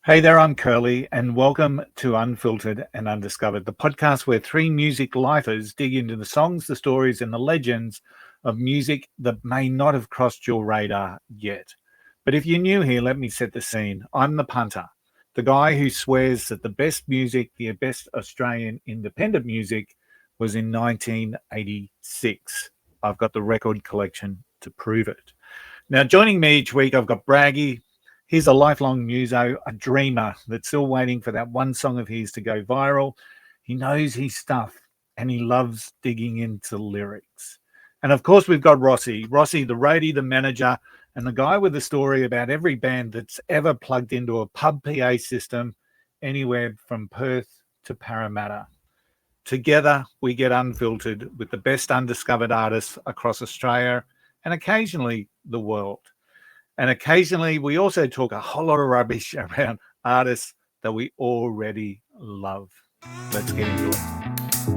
Hey there, I'm Curly, and welcome to Unfiltered and Undiscovered, the podcast where three music lifers dig into the songs, the stories, and the legends of music that may not have crossed your radar yet. But if you're new here, let me set the scene. I'm the punter, the guy who swears that the best music, the best Australian independent music, was in 1986. I've got the record collection to prove it. Now, joining me each week, I've got Braggy. He's a lifelong muso, a dreamer that's still waiting for that one song of his to go viral. He knows his stuff and he loves digging into lyrics. And of course, we've got Rossi, the roadie, the manager, and the guy with the story about every band that's ever plugged into a pub PA system anywhere from Perth to Parramatta. Together, we get unfiltered with the best undiscovered artists across Australia and occasionally the world. And occasionally, we also talk a whole lot of rubbish around artists that we already love. Let's get into it.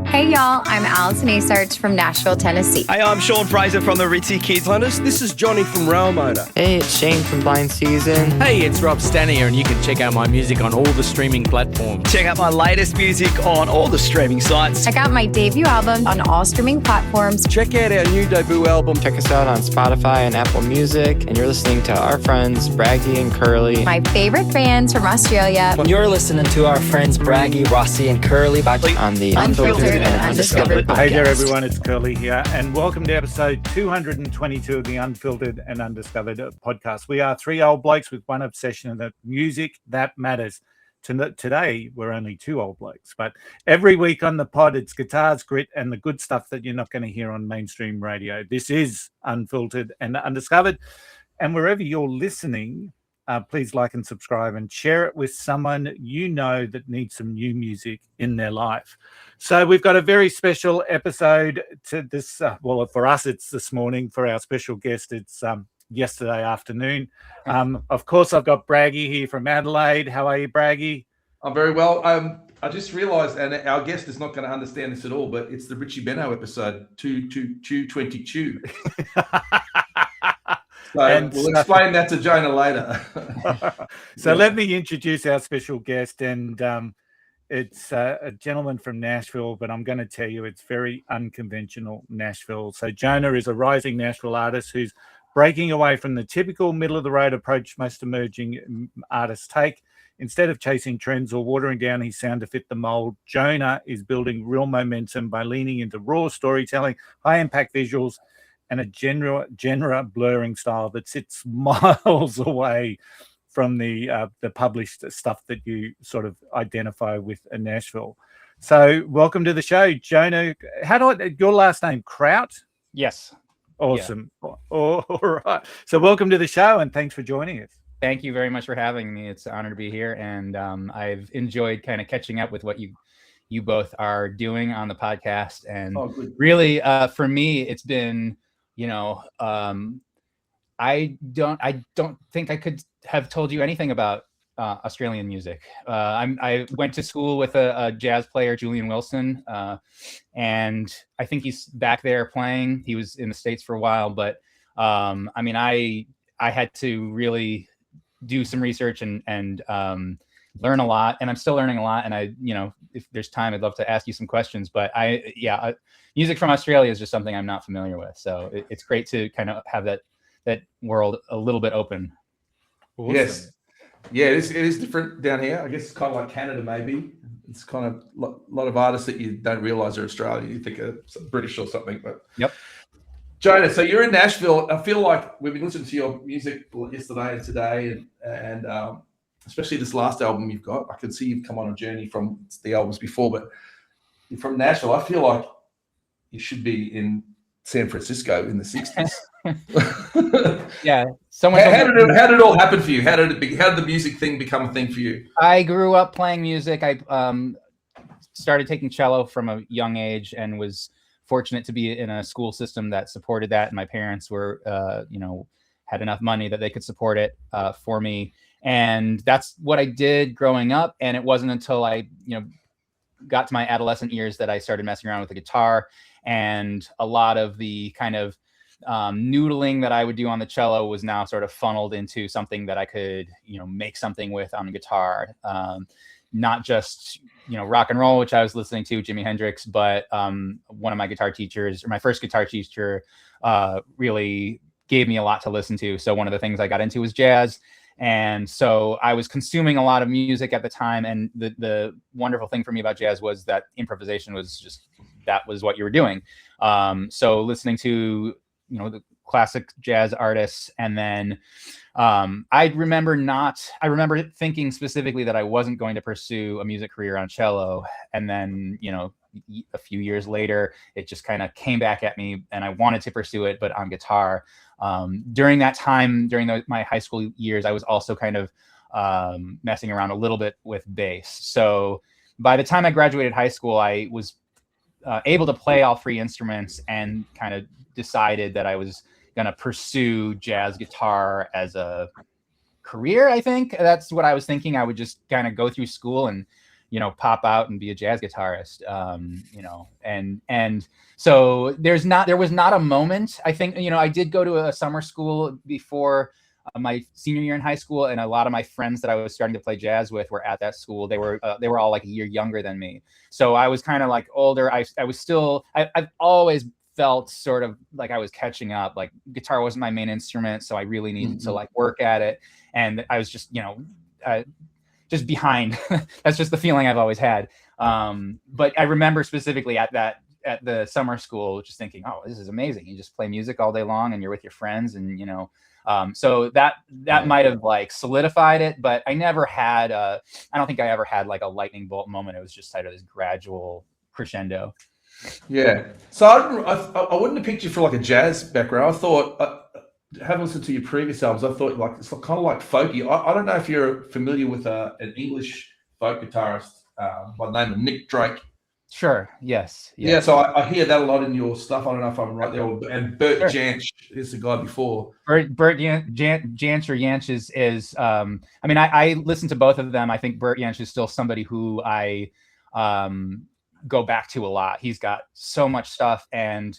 Hey y'all, I'm Alison Asarch from Nashville, Tennessee. Hey, I'm Sean Fraser from the Ritzy Kids Hunters. This is Johnny from Rail Motor. Hey, it's Shane from Blind Season. Hey, it's Rob Stanier, and you can check out my music on all the streaming platforms. Check out my latest music on all the streaming sites. Check out my debut album on all streaming platforms. Check out our new debut album. Check us out on Spotify and Apple Music. And you're listening to our friends, Braggy and Curly. My favorite bands from Australia. You're listening to our friends, Braggy, Rossi, and Curly on the Unfiltered and Undiscovered podcast. Hey there, everyone. It's Curly here, and welcome to episode 222 of the Unfiltered and Undiscovered podcast. We are three old blokes with one obsession, and that music that matters. Today, we're only two old blokes, but every week on the pod, it's guitars, grit, and the good stuff that you're not going to hear on mainstream radio. This is Unfiltered and Undiscovered, and wherever you're listening, please like and subscribe and share it with someone you know that needs some new music in their life. So we've got a very special episode to this. Well, for us, it's this morning. For our special guest, it's yesterday afternoon. Of course, I've got Braggy here from Adelaide. How are you, Braggy? I'm very well. I just realised, and our guest is not going to understand this at all, but it's the Richie Benno episode 222. So we'll explain that to Jonah later. So let me introduce our special guest, and it's a gentleman from Nashville, but I'm going to tell you it's very unconventional Nashville. So Jonah is a rising Nashville artist who's breaking away from the typical middle-of-the-road approach most emerging artists take. Instead of chasing trends or watering down his sound to fit the mold, Jonah is building real momentum by leaning into raw storytelling, high-impact visuals, and a genre blurring style that sits miles away from the published stuff that you sort of identify with in Nashville. So welcome to the show, Jonah. Your last name, Kraut? Yes. Awesome. Yeah. All right. So welcome to the show, and thanks for joining us. Thank you very much for having me. It's an honor to be here, and I've enjoyed kind of catching up with what you both are doing on the podcast. And really, for me, it's been, I don't think I could have told you anything about Australian music. I went to school with a jazz player, Julian Wilson, and I think he's back there playing. He was in the States for a while, but I had to really do some research and learn a lot, and I'm still learning a lot. And if there's time, I'd love to ask you some questions. But music from Australia is just something I'm not familiar with, so it's great to kind of have that world a little bit open. Awesome. Yes. Yeah, it is different down here. I guess it's kind of like Canada, maybe. It's kind of a lot of artists that you don't realize are Australian. You think are British or something. But yep. Jonah, so you're in Nashville. I feel like we've been listening to your music yesterday and today, and especially this last album you've got. I can see you've come on a journey from the albums before, but you're from Nashville. I feel like you should be in San Francisco in the 60s. Yeah. How did it all happen for you? How did the music thing become a thing for you? I grew up playing music. I started taking cello from a young age and was fortunate to be in a school system that supported that. And my parents were, had enough money that they could support it for me. And that's what I did growing up. And it wasn't until I, got to my adolescent years that I started messing around with the guitar, and a lot of the kind of noodling that I would do on the cello was now sort of funneled into something that I could, make something with on guitar. Not just, rock and roll, which I was listening to, Jimi Hendrix, but one of my guitar teachers, or my first guitar teacher, really gave me a lot to listen to. So one of the things I got into was jazz. And so I was consuming a lot of music at the time. And the wonderful thing for me about jazz was that improvisation was that was what you were doing. So listening to, the classic jazz artists. And then I remember thinking specifically that I wasn't going to pursue a music career on cello. And then, a few years later, it just kind of came back at me and I wanted to pursue it, but on guitar. During that time, during my high school years, I was also kind of messing around a little bit with bass. So by the time I graduated high school, I was able to play all three instruments and kind of decided that I was going to pursue jazz guitar as a career. I think that's what I was thinking. I would just kind of go through school and, pop out and be a jazz guitarist, and so there was not a moment. I think, I did go to a summer school before my senior year in high school, and a lot of my friends that I was starting to play jazz with were at that school. They were all like a year younger than me. So I was kind of like older. I've always felt sort of like I was catching up. Like guitar wasn't my main instrument, so I really needed to like work at it. And I was just, just behind. That's just the feeling I've always had. But I remember specifically at the summer school, just thinking, oh, this is amazing. You just play music all day long and you're with your friends, and so that might have like solidified it, but I never had I don't think I ever had like a lightning bolt moment. It was just kind of this gradual crescendo. Yeah. So I wouldn't have picked you for like a jazz background. I thought, having listened to your previous albums, I thought like it's kind of like folky. I don't know if you're familiar with an English folk guitarist by the name of Nick Drake. Sure. Yes. Yeah. So I hear that a lot in your stuff. I don't know if I'm right there. And Bert Jansch is the guy before. Bert Jansch or Jansch is I listen to both of them. I think Bert Jansch is still somebody who I go back to a lot. He's got so much stuff, and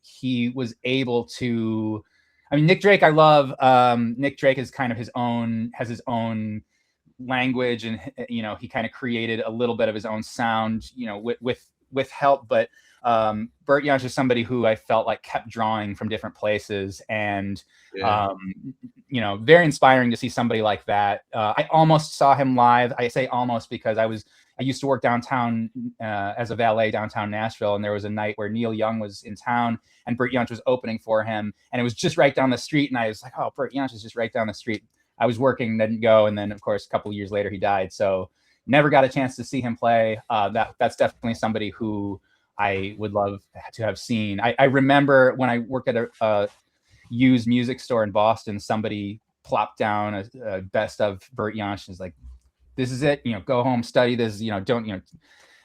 he was able to. Nick Drake, I love. Nick Drake is kind of has his own language, and he kind of created a little bit of his own sound, with help. But Bert Jansch is somebody who I felt like kept drawing from different places, and very inspiring to see somebody like that. I almost saw him live. I say almost because I used to work downtown as a valet downtown Nashville, and there was a night where Neil Young was in town and Bert Jansch was opening for him, and it was just right down the street. And I was like, oh, Bert Jansch is just right down the street. I was working, didn't go, and then of course a couple of years later he died, so never got a chance to see him play. That's definitely somebody who I would love to have seen. I remember when I worked at a used music store in Boston, somebody plopped down a best of Bert Jansch. Is like, this is it, go home, study this, don't,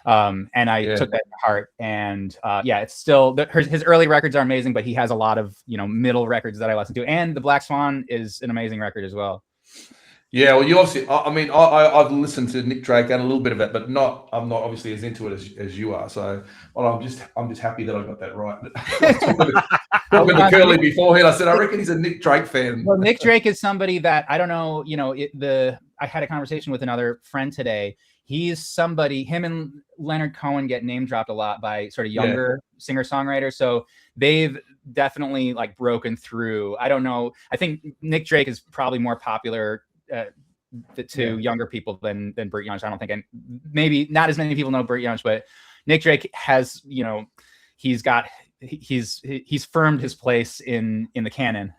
and I took that to heart. And it's still, his early records are amazing, but he has a lot of, middle records that I listen to. And The Black Swan is an amazing record as well. Yeah, well, you obviously, I've listened to Nick Drake and a little bit of it, but I'm not obviously as into it as you are. So, I'm just happy that I got that right. Talking to Curly beforehand, I said, I reckon he's a Nick Drake fan. Well, Nick Drake is somebody that, I don't know, I had a conversation with another friend today. He's somebody, him and Leonard Cohen get name dropped a lot by sort of younger singer-songwriters. So they've definitely like broken through. I don't know. I think Nick Drake is probably more popular to younger people than Bert Jansch. I don't think, and maybe not as many people know Bert Jansch, but Nick Drake has, he's firmed his place in the canon.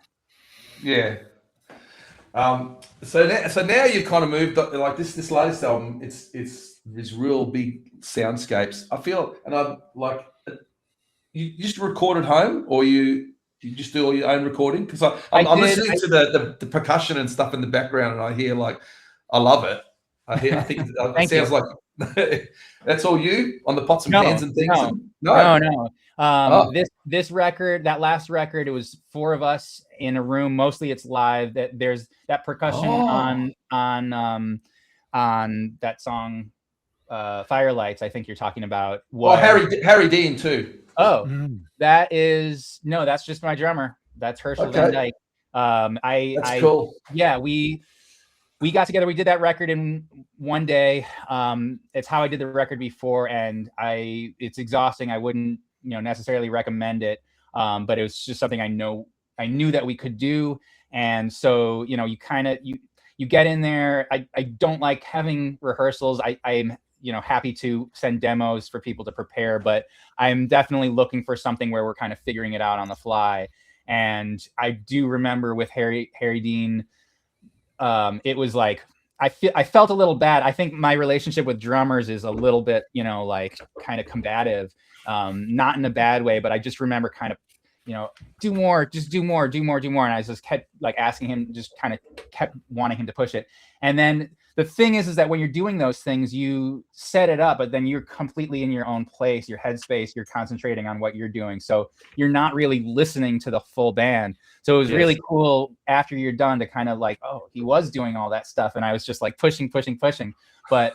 Yeah. So now you've kind of moved like this latest album. It's real big soundscapes. I feel, and I'm like, you just record at home, or you just do all your own recording? Because I'm listening to the percussion and stuff in the background, and I hear like, I love it. I think it sounds like that's all you on the pots and pans and things. No. This record, that last record, it was 4 of us in a room. Mostly it's live. That there's that percussion on that song, Firelights. I think you're talking about. Harry Dean too. Oh, Mm. that's just my drummer. That's Herschel Van Okay. Dyke. That's cool. Yeah, we got together. We did that record in one day. It's how I did the record before, and it's exhausting. I wouldn't, necessarily recommend it. But it was just something I knew that we could do. And so, you get in there. I don't like having rehearsals. I'm happy to send demos for people to prepare, but I'm definitely looking for something where we're kind of figuring it out on the fly. And I do remember with Harry Dean, it was like I felt a little bad. I think my relationship with drummers is a little bit, like kind of combative, not in a bad way, but I just remember kind of, do more, just do more. And I just kept like asking him, just kind of kept wanting him to push it. And then the thing is that when you're doing those things, you set it up, but then you're completely in your own place, your headspace, you're concentrating on what you're doing. So you're not really listening to the full band. So it was really cool after you're done to kind of like, oh, he was doing all that stuff. And I was just like pushing. But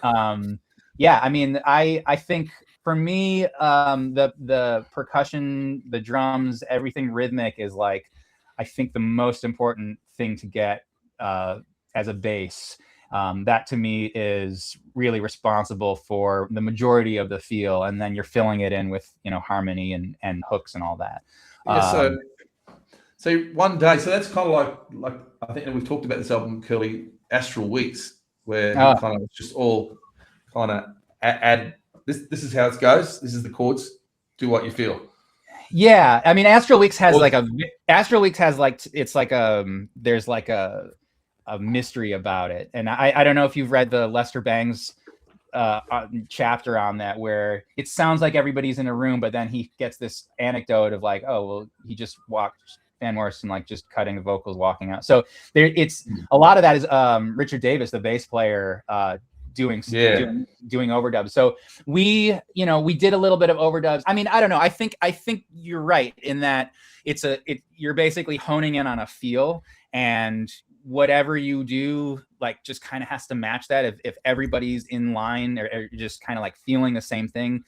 yeah, I mean, I think for me, the percussion, the drums, everything rhythmic is like, I think the most important thing to get as a bass. That to me is really responsible for the majority of the feel, and then you're filling it in with harmony and hooks and all that. Yeah, so one day, so that's kind of like I think we've talked about this album, Curly, Astral Weeks, where he kind of just all kind of add this is how it goes. This is the chords. Do what you feel. Yeah, I mean, Astral Weeks has there's like a mystery about it, and I don't know if you've read the Lester Bangs chapter on that, where it sounds like everybody's in a room, but then he gets this anecdote of like, oh well, he just walked Van Morrison, like just cutting the vocals, walking out. So it's a lot of that is Richard Davis, the bass player, doing overdubs. So we did a little bit of overdubs. I mean, I don't know. I think you're right in that you're basically honing in on a feel, and whatever you do, like, just kind of has to match that. If everybody's in line or just kind of like feeling the same thing,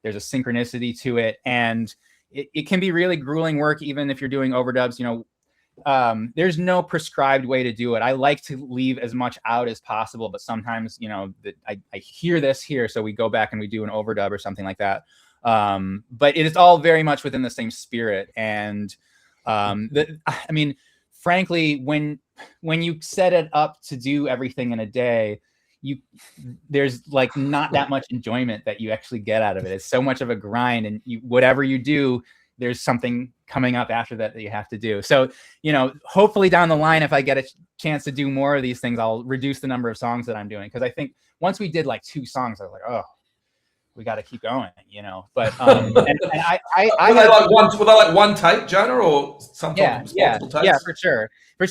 there's a synchronicity to it. And it can be really grueling work, even if you're doing overdubs. There's no prescribed way to do it. I like to leave as much out as possible, but sometimes, I hear this here, so we go back and we do an overdub or something like that. But it is all very much within the same spirit. And I mean, frankly, when you set it up to do everything in a day, there's like not that much enjoyment that you actually get out of it. It's so much of a grind, and whatever you do, there's something coming up after that you have to do. So, hopefully down the line, if I get a chance to do more of these things, I'll reduce the number of songs that I'm doing. Cause I think once we did like 2 songs, I was like, oh, we got to keep going, but, and I were they like one take, Jonah, or sometimes multiple takes? Yeah, for sure.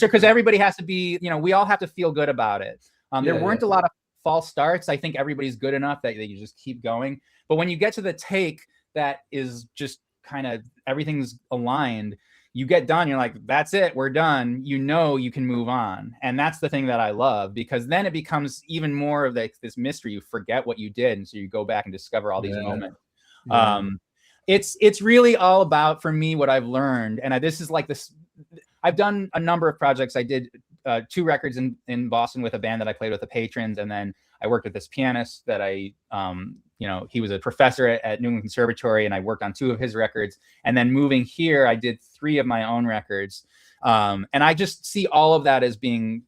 Cause everybody has to be, we all have to feel good about it. There weren't a lot of false starts. I think everybody's good enough that you just keep going. But when you get to the take that is just kind of everything's aligned, you get done, you're like, that's it, we're done. You can move on. And that's the thing that I love, because then it becomes even more of this mystery. You forget what you did, and so you go back and discover all these moments. It's really all about, for me, what I've learned. And this is like this, I've done a number of projects. I did 2 records in Boston with a band that I played with, the Patrons, and then I worked with this pianist that he was a professor at New England Conservatory, and I worked on 2 of his records. And then moving here, I did 3 of my own records. And I just see all of that as being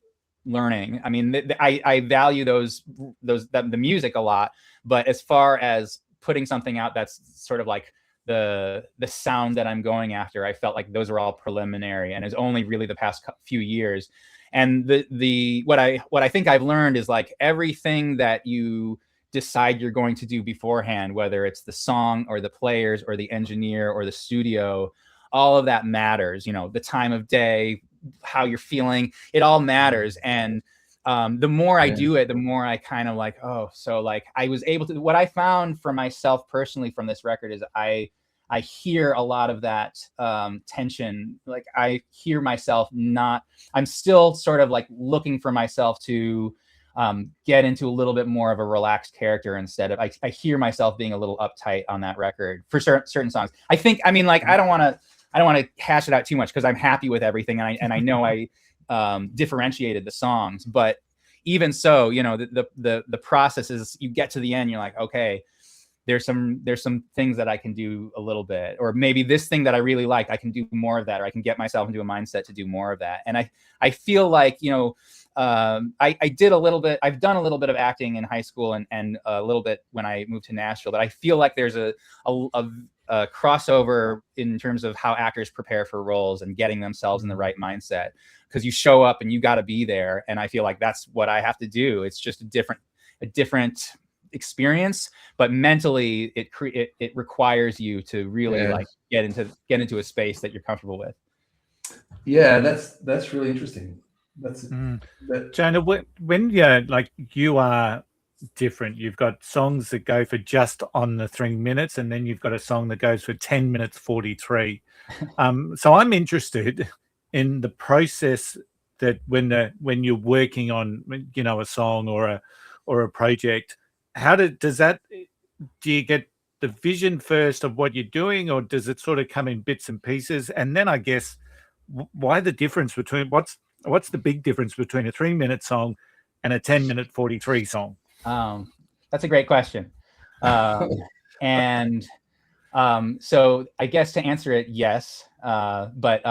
learning. I mean, I value the music a lot, but as far as putting something out that's sort of like the sound that I'm going after, I felt like those are all preliminary, and it's only really the past few years. And what I think I've learned is, like, everything that you decide you're going to do beforehand, whether it's the song or the players or the engineer or the studio, all of that matters. The time of day, how you're feeling, it all matters. And the more I do it, the more I kind of like, oh, so like I was able to, what I found for myself personally from this record is I hear a lot of that tension. Like, I hear myself I'm still sort of like looking for myself to get into a little bit more of a relaxed character instead of, I hear myself being a little uptight on that record for certain songs. I think, I mean, like, I don't want to hash it out too much because I'm happy with everything. And I know I differentiated the songs, but even so, you know, the process is, you get to the end, you're like, okay, there's some things that I can do a little bit, or maybe this thing that I really like, I can do more of that, or I can get myself into a mindset to do more of that. And I feel like, you know, I've done a little bit of acting in high school and a little bit when I moved to Nashville, but I feel like there's a crossover in terms of how actors prepare for roles and getting themselves in the right mindset, because you show up and you got to be there. And I feel like that's what I have to do. It's just a different experience, but mentally it requires you to really like get into a space that you're comfortable with. Yeah, that's really interesting. Jonah, when you're like, you are different. You've got songs that go for just on the 3 minutes, and then you've got a song that goes for 10 minutes 43. So I'm interested in the process that when you're working on, you know, a song or a project, do you get the vision first of what you're doing, or does it sort of come in bits and pieces? And then I guess why the difference between what's the big difference between a 3-minute song and a 10-minute 43 song? That's a great question. And so I guess to answer it, yes. But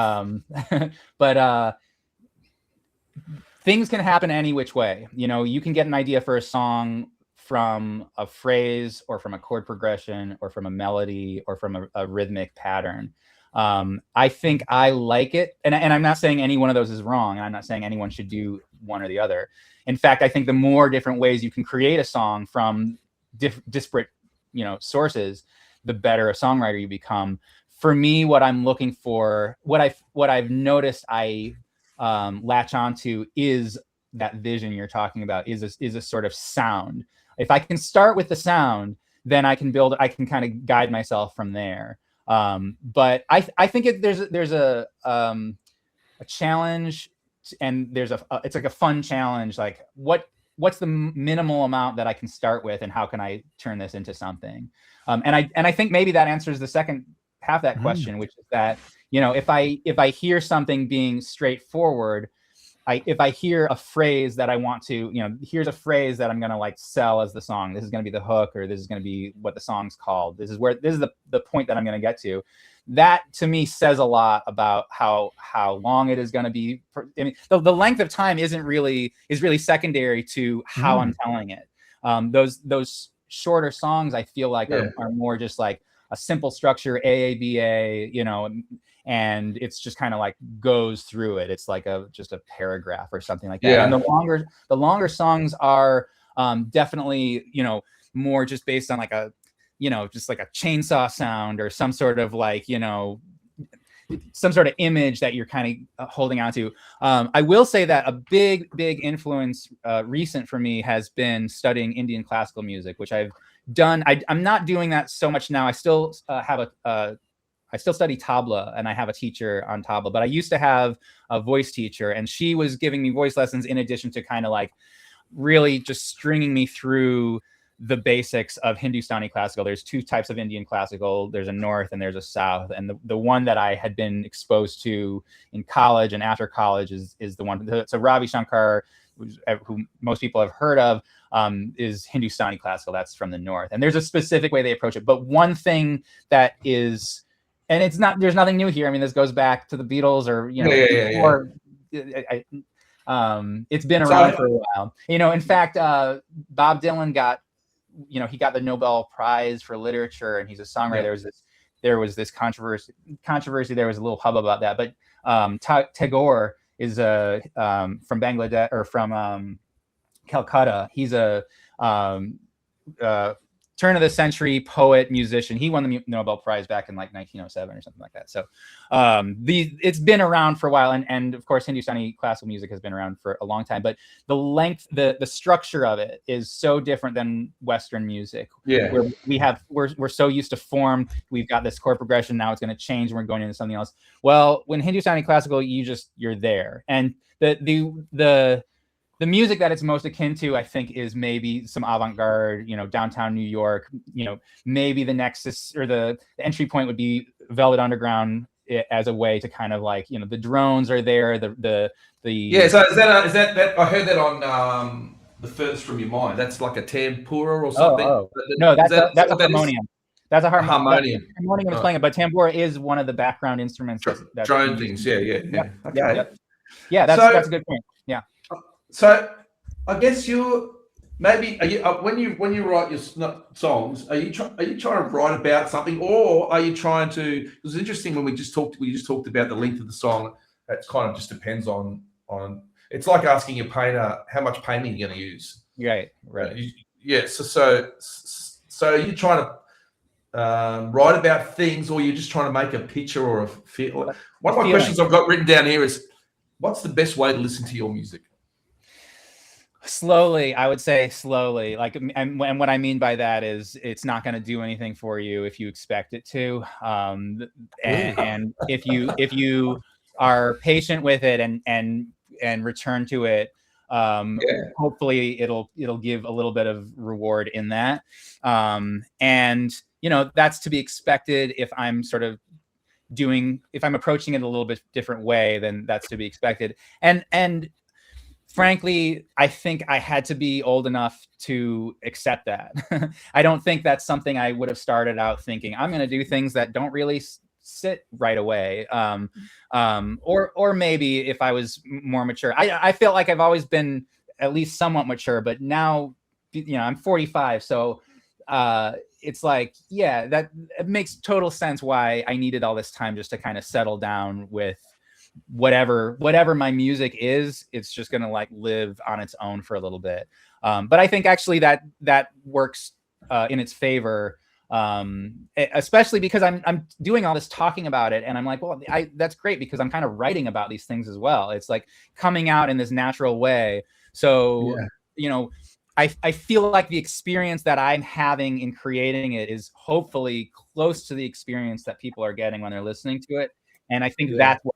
things can happen any which way. You know, you can get an idea for a song from a phrase, or from a chord progression, or from a melody, or from a rhythmic pattern. I think I like it. And I'm not saying any one of those is wrong. I'm not saying anyone should do one or the other. In fact, I think the more different ways you can create a song from disparate, you know, sources, the better a songwriter you become. For me, what I'm looking for, what I've noticed I latch onto is that vision you're talking about, is a sort of sound. If I can start with the sound, then I can kind of guide myself from there. But I think there's a challenge, and it's like a fun challenge. Like what's the minimal amount that I can start with, and how can I turn this into something? And I think maybe that answers the second half of that question, which is that, you know, if I hear something being straightforward, if I hear a phrase that I want to, you know, here's a phrase that I'm going to like sell as the song. This is going to be the hook, or this is going to be what the song's called. This is the point that I'm going to get to. That to me says a lot about how long it is going to be. I mean, the length of time is really secondary to how I'm telling it. Those shorter songs, I feel like are more just like a simple structure, AABA, you know, and it's just kind of like goes through it. It's like just a paragraph or something like that. Yeah. And the longer songs are definitely, you know, more just based on like a, you know, just like a chainsaw sound, or some sort of like, you know, some sort of image that you're kind of holding on to. I will say that a big influence recent for me has been studying Indian classical music, which I've done. I'm not doing that so much now. I still I still study tabla, and I have a teacher on tabla, but I used to have a voice teacher, and she was giving me voice lessons in addition to kind of like really just stringing me through the basics of Hindustani classical. There's two types of Indian classical. There's a north and there's a south. And the one that I had been exposed to in college and after college is the one. So Ravi Shankar, who most people have heard of, is Hindustani classical. That's from the north. And there's a specific way they approach it. But one thing that is, and it's not, there's nothing new here. I mean, this goes back to the Beatles, or, you know, or it's been around for a while. You know, in fact, Bob Dylan got, you know, he got the Nobel Prize for literature, and he's a songwriter. Yeah. There was this controversy. There was a little hubbub about that. But Tagore is from Bangladesh, or from Calcutta. He's a turn of the century poet, musician. He won the Nobel Prize back in like 1907 or something like that. So it's been around for a while. And of course, Hindustani classical music has been around for a long time, but the length, the structure of it is so different than Western music. Yeah. Where we're so used to form. We've got this chord progression. Now it's going to change and we're going into something else. Well, when Hindustani classical, you're there. And the the music that it's most akin to, I think, is maybe some avant-garde, downtown New York. Maybe the nexus or the entry point would be Velvet Underground as a way to kind of like, the drones are there. Yeah. So is that I heard that on The Furthest From Your Mind. That's like a tambura or something. No, that's a harmonium. That's a harmonium. Harmonium is playing it, but tambura is one of the background instruments. That's drone things. Yeah. Okay. Yeah, that's a good point. Yeah. So I guess when you write your songs, are you trying to write about something, or are you trying to? It was interesting when we just talked about the length of the song. That kind of just depends on. It's like asking your painter how much painting you're going to use. Right. Yeah. So are you trying to write about things, or you're just trying to make a picture or a feel? One of my questions I've got written down here is, what's the best way to listen to your music? Slowly, I would say slowly. Like, and what I mean by that is, it's not going to do anything for you if you expect it to. And if you are patient with it and return to it, hopefully it'll give a little bit of reward in that. And that's to be expected. If I'm approaching it a little bit different way, then that's to be expected. And frankly, I think I had to be old enough to accept that. I don't think that's something I would have started out thinking. I'm going to do things that don't really sit right away. Or maybe if I was more mature. I feel like I've always been at least somewhat mature, but now, I'm 45. So it's like, that it makes total sense why I needed all this time just to kind of settle down with whatever my music is. It's just going to like live on its own for a little bit. But I think actually that works in its favor, especially because I'm doing all this talking about it, and I'm like, well, that's great because I'm kind of writing about these things as well. It's like coming out in this natural way. So, I feel like the experience that I'm having in creating it is hopefully close to the experience that people are getting when they're listening to it. And I think that's what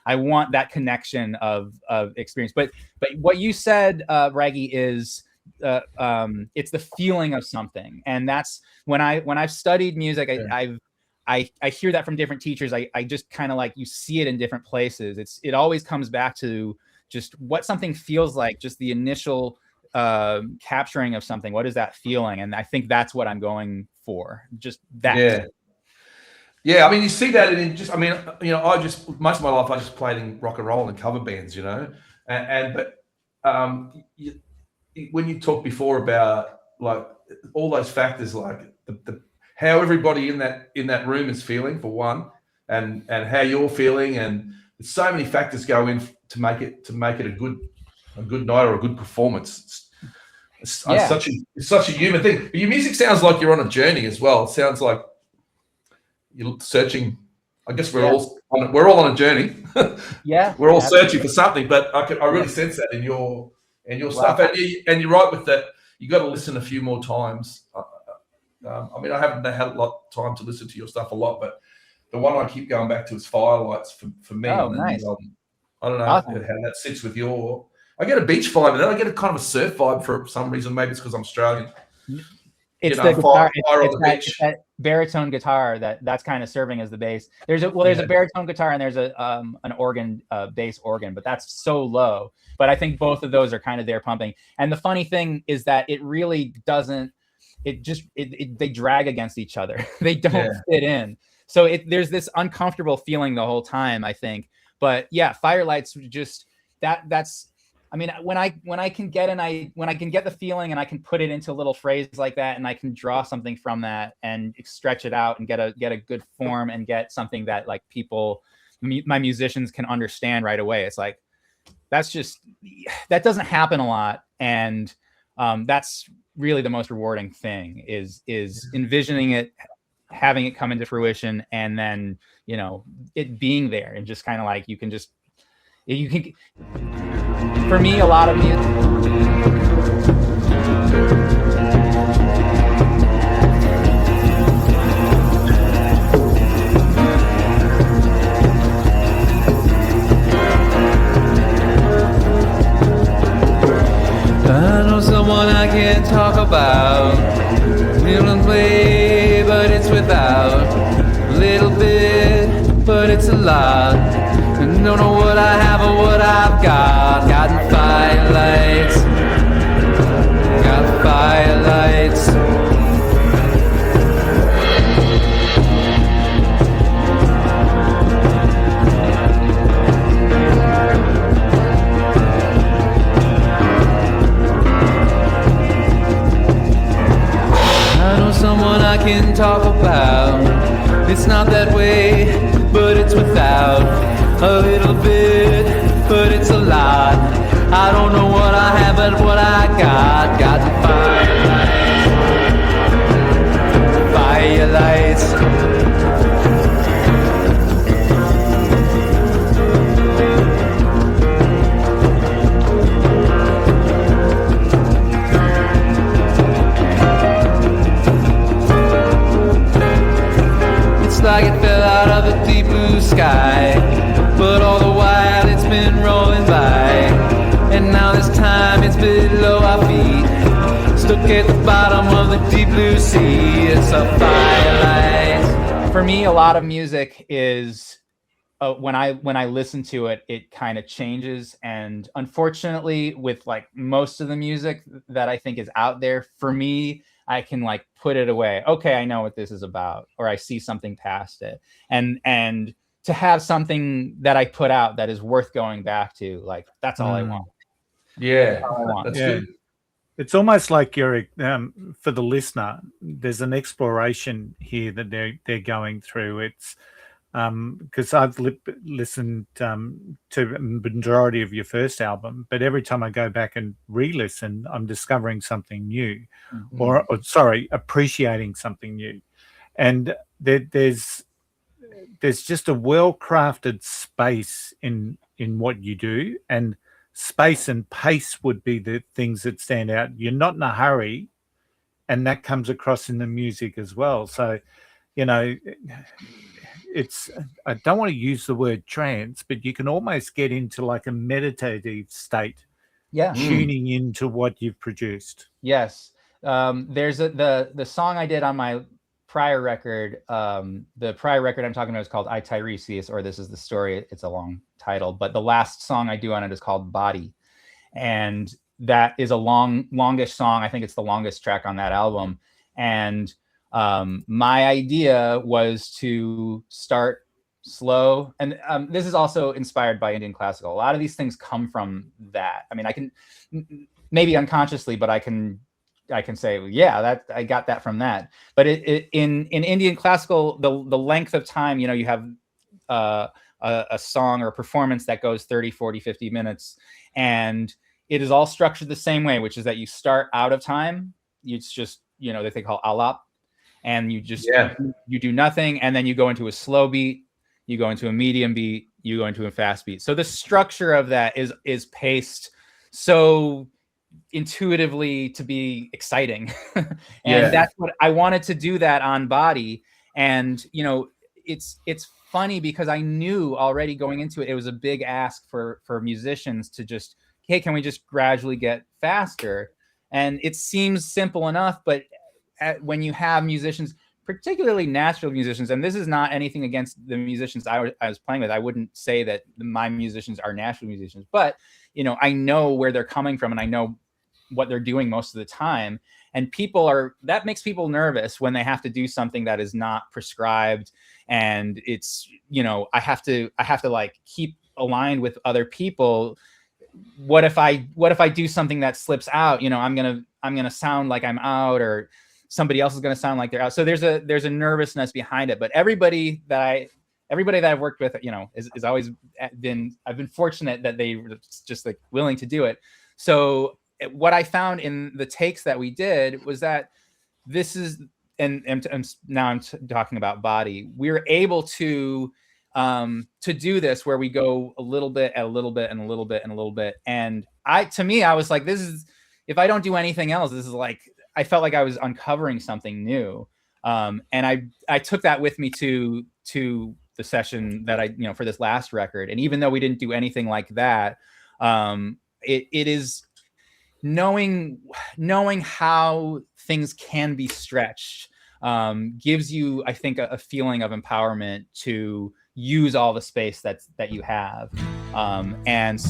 I want that connection of experience. But what you said, Braggy, is it's the feeling of something. And that's when I've studied music, I hear that from different teachers. I just kind of like, you see it in different places. It always comes back to just what something feels like, just the initial capturing of something. What is that feeling? And I think that's what I'm going for. Just that. Yeah, I mean, you see that in just, most of my life I just played in rock and roll and cover bands, but when you talked before about like all those factors, like the how everybody in that room is feeling, for one, and how you're feeling, and so many factors go in to make it a good night or a good performance. It's such a human thing. But your music sounds like you're on a journey as well. It sounds like you're searching. I guess we're all on a journey. We're all searching for something. But I really sense that in your stuff. And you're right with that. You got to listen a few more times. I haven't had a lot of time to listen to your stuff a lot, but the one I keep going back to is Firelights for me. Oh, nice. I don't know how that sits with your. I get a beach vibe, and then I get a kind of a surf vibe for some reason. Maybe it's because I'm Australian. It's the guitar. It's that baritone guitar that's kind of serving as the bass. There's a baritone guitar and there's an organ, bass organ, but that's so low. But I think both of those are kind of there pumping. And the funny thing is that it really doesn't. They drag against each other. They don't fit in. So there's this uncomfortable feeling the whole time, I think. But yeah, Firelights just that's. I mean, when I can get the feeling and I can put it into a little phrase like that, and I can draw something from that and stretch it out and get a good form and get something that like my musicians can understand right away. It's like, that doesn't happen a lot. And that's really the most rewarding thing is envisioning it, having it come into fruition, and then, it being there and just kind of like, you can for me, a lot of can talk about. Little play, but it's without. Little bit, but it's a lot. And don't know what I have or what I've got. Got the firelights. Got the firelights. Someone I can talk about. It's not that way, but it's without. A little bit, but it's a lot. I don't know what I have, but what I got. Got the firelights. Firelights. Like it fell out of the deep blue sky, but all the while it's been rolling by, and now this time it's below our feet, stuck at the bottom of the deep blue sea. It's a firelight. For me, a lot of music is when I listen to it, it kind of changes. And unfortunately, with like most of the music that I think is out there, for me, I can like put it away. Okay, I know what this is about, or I see something past it. And to have something that I put out that is worth going back to, like that's all I want. Yeah, that's all I want. That's good. It's almost like you're for the listener. There's an exploration here that they're going through. It's because I've listened to the majority of your first album, but every time I go back and re-listen, I'm discovering something new, or appreciating something new. And there's just a well-crafted space in what you do, and space and pace would be the things that stand out. You're not in a hurry, and that comes across in the music as well. So, I don't want to use the word trance, but you can almost get into like a meditative state, tuning into what you've produced. Yes. There's the song I did on my prior record. The prior record I'm talking about is called I Tiresias, or This Is the Story. It's a long title, but the last song I do on it is called Body. And that is a longish song. I think it's the longest track on that album. And my idea was to start slow, and this is also inspired by Indian classical. A lot of these things come from that. I mean, I can maybe unconsciously, but I can say, yeah, that I got that from that. But in Indian classical, the length of time, you have a song or a performance that goes 30, 40, 50 minutes, and it is all structured the same way, which is that you start out of time. It's just that they call alap. And you just you do nothing, and then you go into a slow beat, you go into a medium beat, you go into a fast beat. So the structure of that is paced so intuitively to be exciting, and that's what I wanted to do that on Body. And it's funny because I knew already going into it, it was a big ask for musicians to just, hey, can we just gradually get faster? And it seems simple enough, but when you have musicians, particularly Nashville musicians, and this is not anything against the musicians I was playing with. I wouldn't say that my musicians are Nashville musicians, but I know where they're coming from, and I know what they're doing most of the time. And that makes people nervous when they have to do something that is not prescribed, and it's I have to like keep aligned with other people. What if I do something that slips out? I'm gonna sound like I'm out, or somebody else is going to sound like they're out. So there's a nervousness behind it. But everybody that I've worked with, is always I've been fortunate that they were just like willing to do it. So what I found in the takes that we did was that this is, and now I'm talking about Body. We're able to do this where we go a little bit and a little bit and a little bit and a little bit. And to me, I was like, this is, if I don't do anything else, this is like, I felt like I was uncovering something new. And I took that with me to the session that I, for this last record. And even though we didn't do anything like that, it is knowing how things can be stretched gives you, I think, a feeling of empowerment to use all the space that you have. And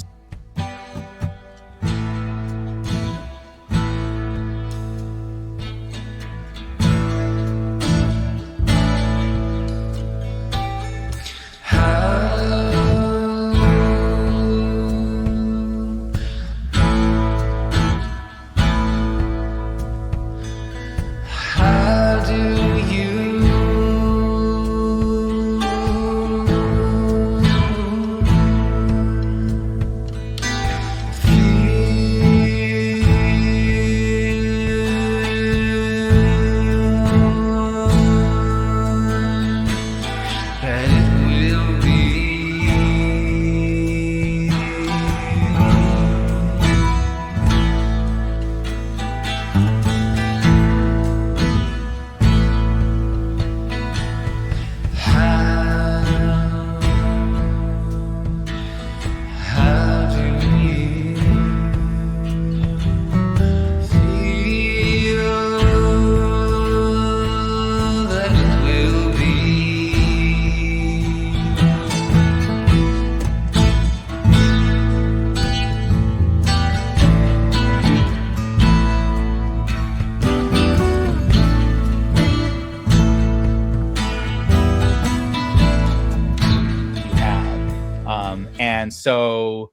and so,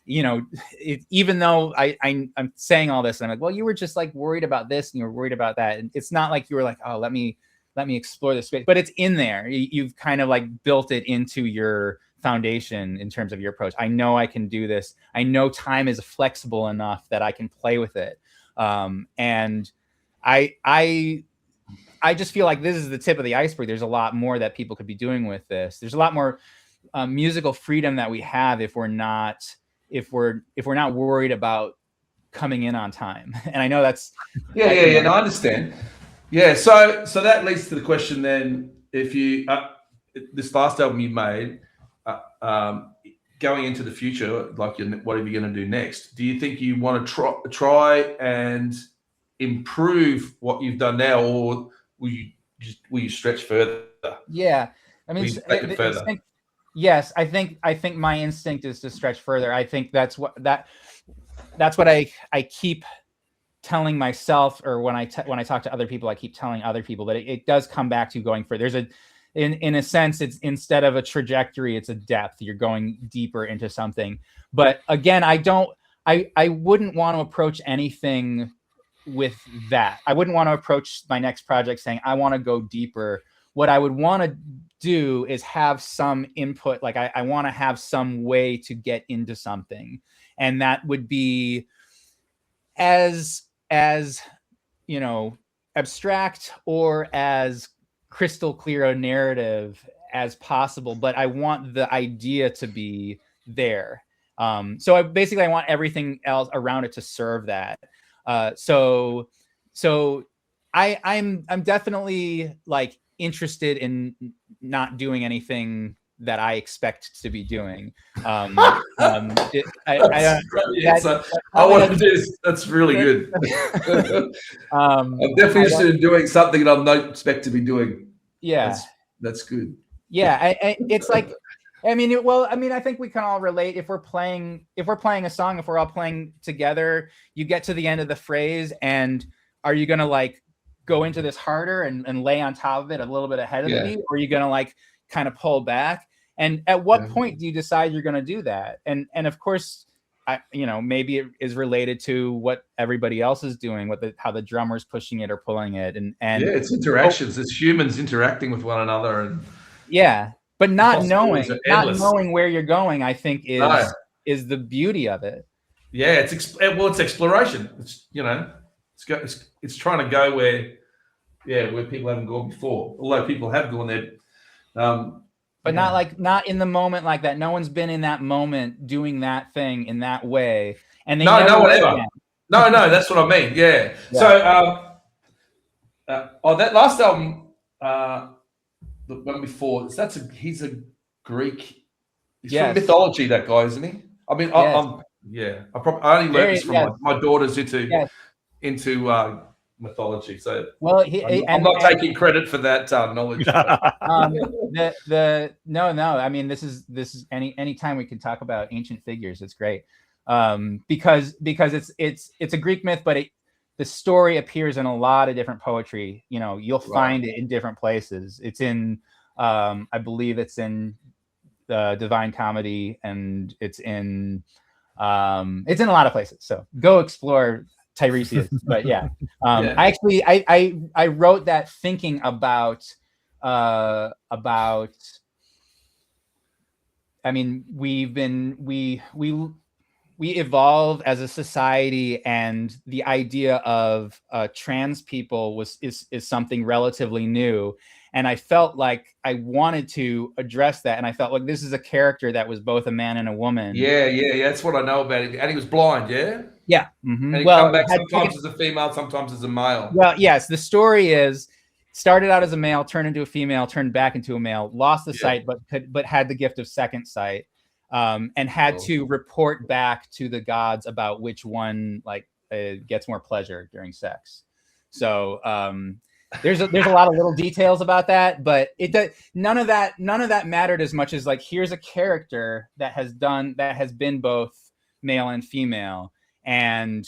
even though I'm saying all this, and I'm like, well, you were just like worried about this and you were worried about that. And it's not like you were like, oh, let me explore this space, but it's in there. You've kind of like built it into your foundation in terms of your approach. I know I can do this. I know time is flexible enough that I can play with it. And I just feel like this is the tip of the iceberg. There's a lot more that people could be doing with this. There's a lot more musical freedom that we have if we're not worried about coming in on time. And I know that's no, I understand. Yeah, so that leads to the question then: if you this last album you made, going into the future, like what are you going to do next? Do you think you want to try and improve what you've done now, or will you stretch further? Yeah, I mean, yes, I think my instinct is to stretch further. I think that's what I keep telling myself, or when I talk to other people, I keep telling other people that it does come back to going further. There's in a sense, it's instead of a trajectory, it's a depth. You're going deeper into something. But again, I wouldn't want to approach anything with that. I wouldn't want to approach my next project saying, I want to go deeper. What I would want to do is have some input. Like I want to have some way to get into something. And that would be as abstract or as crystal clear a narrative as possible. But I want the idea to be there. So I want everything else around it to serve that. So I'm definitely like interested in not doing anything that I expect to be doing. I want to do this. That's really good. I'm definitely interested in doing something that I don't expect to be doing. Yeah, that's good. Yeah, it's like, I think we can all relate. If we're playing a song, if we're all playing together, you get to the end of the phrase, and are you gonna like go into this harder and lay on top of it a little bit ahead of the beat, or are you gonna like kind of pull back? And at what point do you decide you're gonna do that? And of course, maybe it is related to what everybody else is doing, how the drummer's pushing it or pulling it, and it's interactions. It's humans interacting with one another, and but not knowing where you're going, I think is the beauty of it. Yeah, it's exploration. It's trying to go where people haven't gone before. Although people have gone there, but not in the moment like that. No one's been in that moment doing that thing in that way, and they whatever. No, that's what I mean. Yeah. So, that last album, the one before, he's a Greek. He's from mythology, that guy, isn't he? I mean, Yeah, I only learned this from my daughters into mythology. So well, I'm not taking credit for that knowledge. No. I mean, this is any time we can talk about ancient figures, it's great. Because it's a Greek myth, but the story appears in a lot of different poetry. You know, you'll find it in different places. It's in, I believe it's in the Divine Comedy, and it's in a lot of places. So go explore Tiresias. But yeah, I wrote that thinking about. I mean, we evolved as a society, and the idea of trans people is something relatively new. And I felt like I wanted to address that, and I felt like this is a character that was both a man and a woman. Yeah. That's what I know about it. And he was blind, yeah? Yeah. And he come back sometimes as a female, sometimes as a male. Well, yes, the story is started out as a male, turned into a female, turned back into a male, lost the sight, but had the gift of second sight, and had to report back to the gods about which one gets more pleasure during sex. So there's a lot of little details about that, but none of that mattered as much as here's a character that has been both male and female, and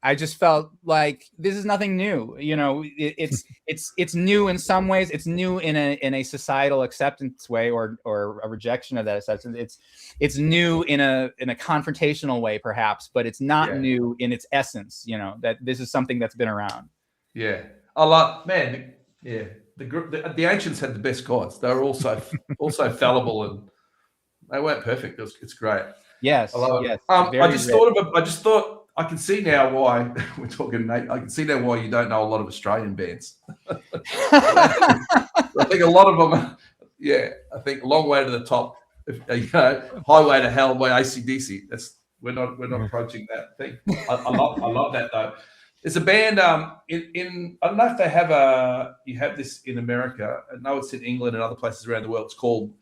I just felt like this is nothing new. You know, it's new in some ways. It's new in a societal acceptance way, or a rejection of that acceptance. It's new in a confrontational way, perhaps, but it's not new in its essence. You know, that this is something that's been around. Yeah, the ancients had the best gods. They were also fallible, and they weren't perfect. It's great. Yes. I love it. Yes. I just thought I can see now why we're talking, Nate. I can see now why you don't know a lot of Australian bands. I think a lot of them, I think Long Way to the Top, Highway to Hell by AC/DC. We're not approaching that thing. I love that though. There's a band in I don't know if they have you have this in America. I know it's in England and other places around the world. It's called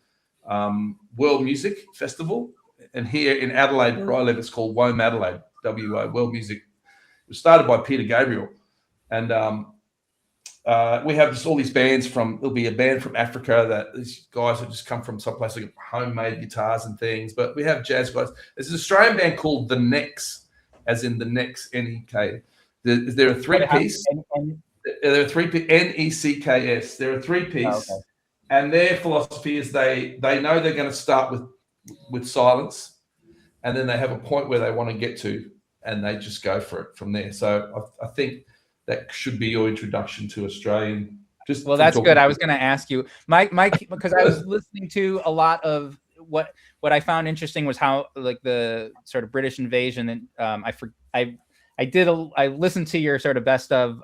World Music Festival, and here in Adelaide, where I live, it's called WOME Adelaide. WA, World Music. It was started by Peter Gabriel, and we have all these bands there'll be a band from Africa that these guys have just come from someplace like homemade guitars and things, but we have jazz guys. There's an Australian band called The Necks, as in the Necks, N-E-K. They're a three-piece. They're a three-piece, N-E-C-K-S. They're a three-piece, and their philosophy is they know they're going to start with silence, and then they have a point where they want to get to, and they just go for it from there. So I think that should be your introduction to Australian. Well, that's good. I was going to ask you, Mike, because I was listening to a lot of what I found interesting was how the sort of British invasion, and I listened to your sort of best of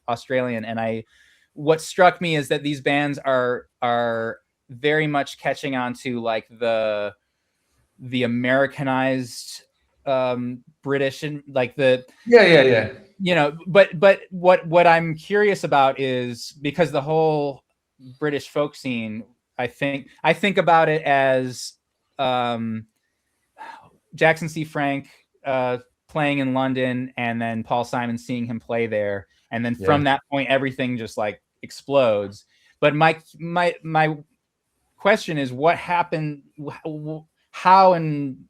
Australian, and what struck me is that these bands are very much catching on to the Americanized British, and you know, but what I'm curious about is, because the whole British folk scene, I think about it as Jackson C. Frank playing in London, and then Paul Simon seeing him play there, and then from that point everything just explodes. But my question is, what happened? How, and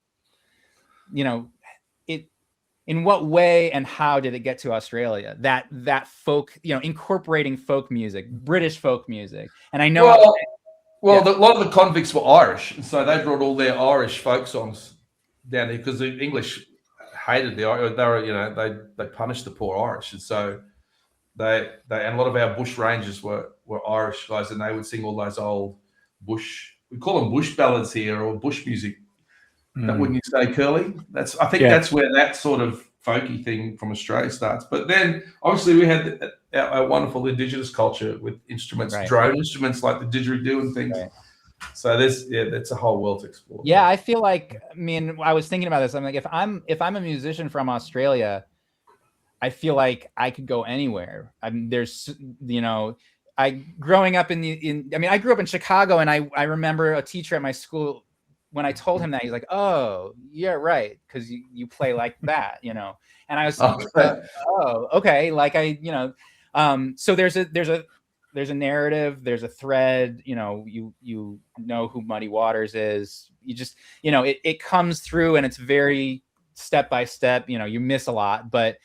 in what way and how did it get to Australia? That folk, incorporating folk music, British folk music. And I know a lot of the convicts were Irish, and so they brought all their Irish folk songs down there because the English hated the Irish. They punished the poor Irish, and so they and a lot of our bush rangers were Irish guys, and they would sing all those old bush. We call them bush ballads here, or bush music. Wouldn't you say, Curly? That's where that sort of folky thing from Australia starts. But then obviously we had our wonderful Indigenous culture with instruments, drone instruments like the didgeridoo and things. Right. So that's a whole world to explore. Yeah, I feel like, I was thinking about this. I'm like, if I'm a musician from Australia, I feel like I could go anywhere. There's, growing up I grew up in Chicago, and I remember a teacher at my school when I told him that, he's like, "Oh, yeah, right, because you play like that, you know." And I was, "Oh, okay." Like so there's a narrative, there's a thread. You know, you know who Muddy Waters is. You just, you know, it comes through, and it's very step by step. You know, you miss a lot, but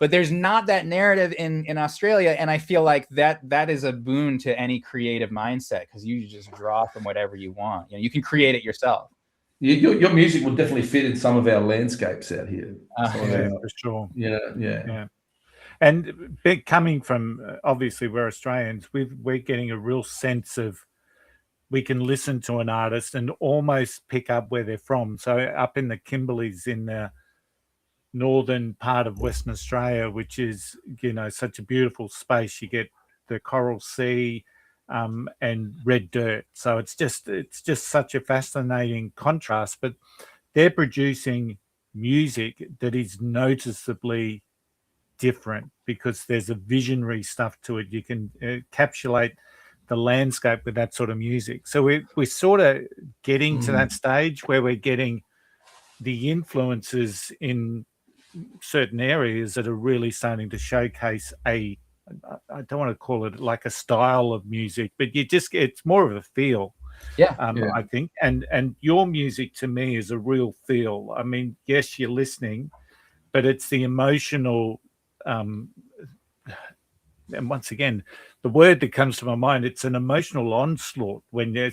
there's not that narrative in Australia, and I feel like that is a boon to any creative mindset, because you just draw from whatever you want. You know, you can create it yourself. Your music would definitely fit in some of our landscapes out here. For sure. Yeah. And coming from, obviously we're Australians, we're getting a real sense of, we can listen to an artist and almost pick up where they're from. So up in the Kimberleys in the northern part of Western Australia, which is, you know, such a beautiful space, you get the Coral Sea and red dirt. So it's just such a fascinating contrast. But they're producing music that is noticeably different because there's a visionary stuff to it. You can encapsulate the landscape with that sort of music. So we're sort of getting to that stage where we're getting the influences in certain areas that are really starting to showcase I don't want to call it like a style of music, but it's more of a feel. I think, and your music to me is a real feel. I mean, yes, you're listening, but it's the emotional, and once again, the word that comes to my mind, it's an emotional onslaught when you're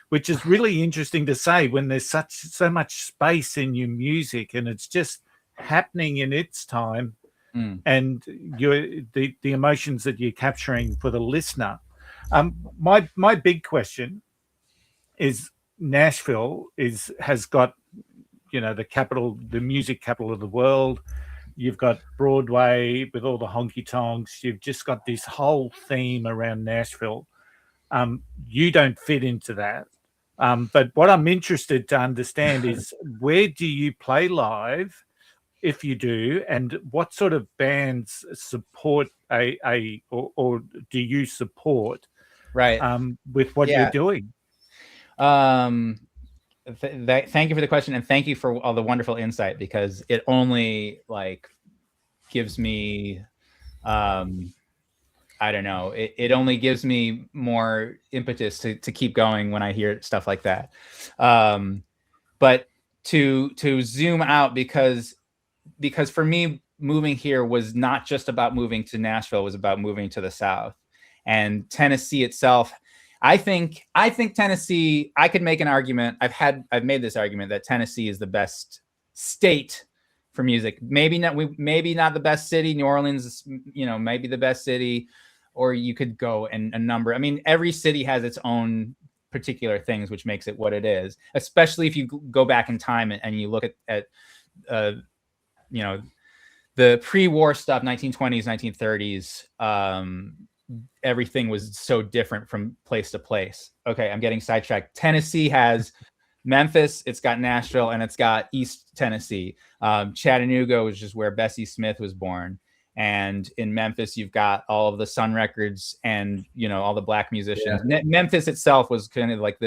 which is really interesting to say when there's so much space in your music and it's just happening in its time, and the emotions that you're capturing for the listener. My big question is, Nashville has got, you know, the music capital of the world. You've got Broadway with all the honky tonks. You've just got this whole theme around Nashville. You don't fit into that. But what I'm interested to understand is, where do you play live, if you do, and what sort of bands support or do you support, with what you're doing? Thank you for the question, and thank you for all the wonderful insight, because it only gives me I don't know, it only gives me more impetus to keep going when I hear stuff like that. But to zoom out, because for me, moving here was not just about moving to Nashville, it was about moving to the South. And Tennessee itself, I think Tennessee, I could make an argument. I've made this argument that Tennessee is the best state for music. Maybe not the best city. New Orleans is, you know, maybe the best city, or you could go and a number. I mean, every city has its own particular things, which makes it what it is, especially if you go back in time and you look at you know, the pre-war stuff, 1920s, 1930s, everything was so different from place to place. Okay, I'm getting sidetracked. Tennessee has Memphis, it's got Nashville, and it's got East Tennessee. Chattanooga was just where Bessie Smith was born. And in Memphis, you've got all of the Sun Records and, you know, all the black musicians. Yeah. Memphis itself was kind of like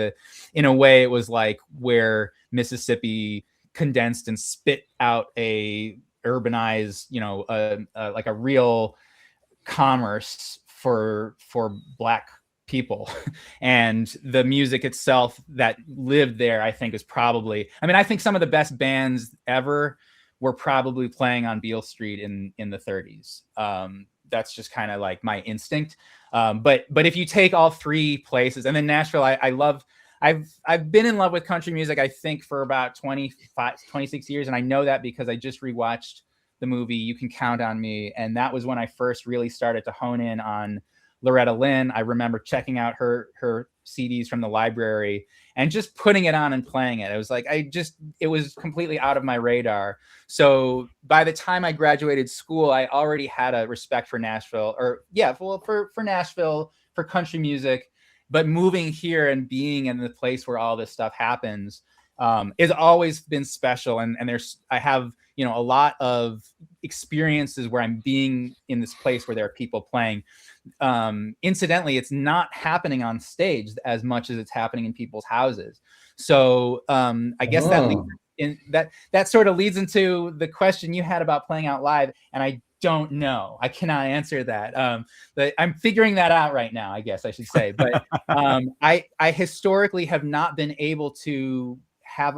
in a way, it was like where Mississippi condensed and spit out a urbanized, you know, like a real commerce for black people. And the music itself that lived there, I think, is probably, I mean, I think some of the best bands ever were probably playing on Beale Street in the 30s. That's just kind of like my instinct. But if you take all three places, and then Nashville, I've been in love with country music, I think, for about 26 years. And I know that because I just rewatched the movie You Can Count on Me. And that was when I first really started to hone in on Loretta Lynn. I remember checking out her CDs from the library and just putting it on and playing it. It was like, it was completely out of my radar. So by the time I graduated school, I already had a respect for Nashville, for Nashville, for country music. But moving here and being in the place where all this stuff happens, has always been special. And I have, you know, a lot of experiences where I'm being in this place where there are people playing. Incidentally, it's not happening on stage as much as it's happening in people's houses. So I guess that sort of leads into the question you had about playing out live. And I don't know. I cannot answer that. But I'm figuring that out right now, I guess I should say. But I historically have not been able to have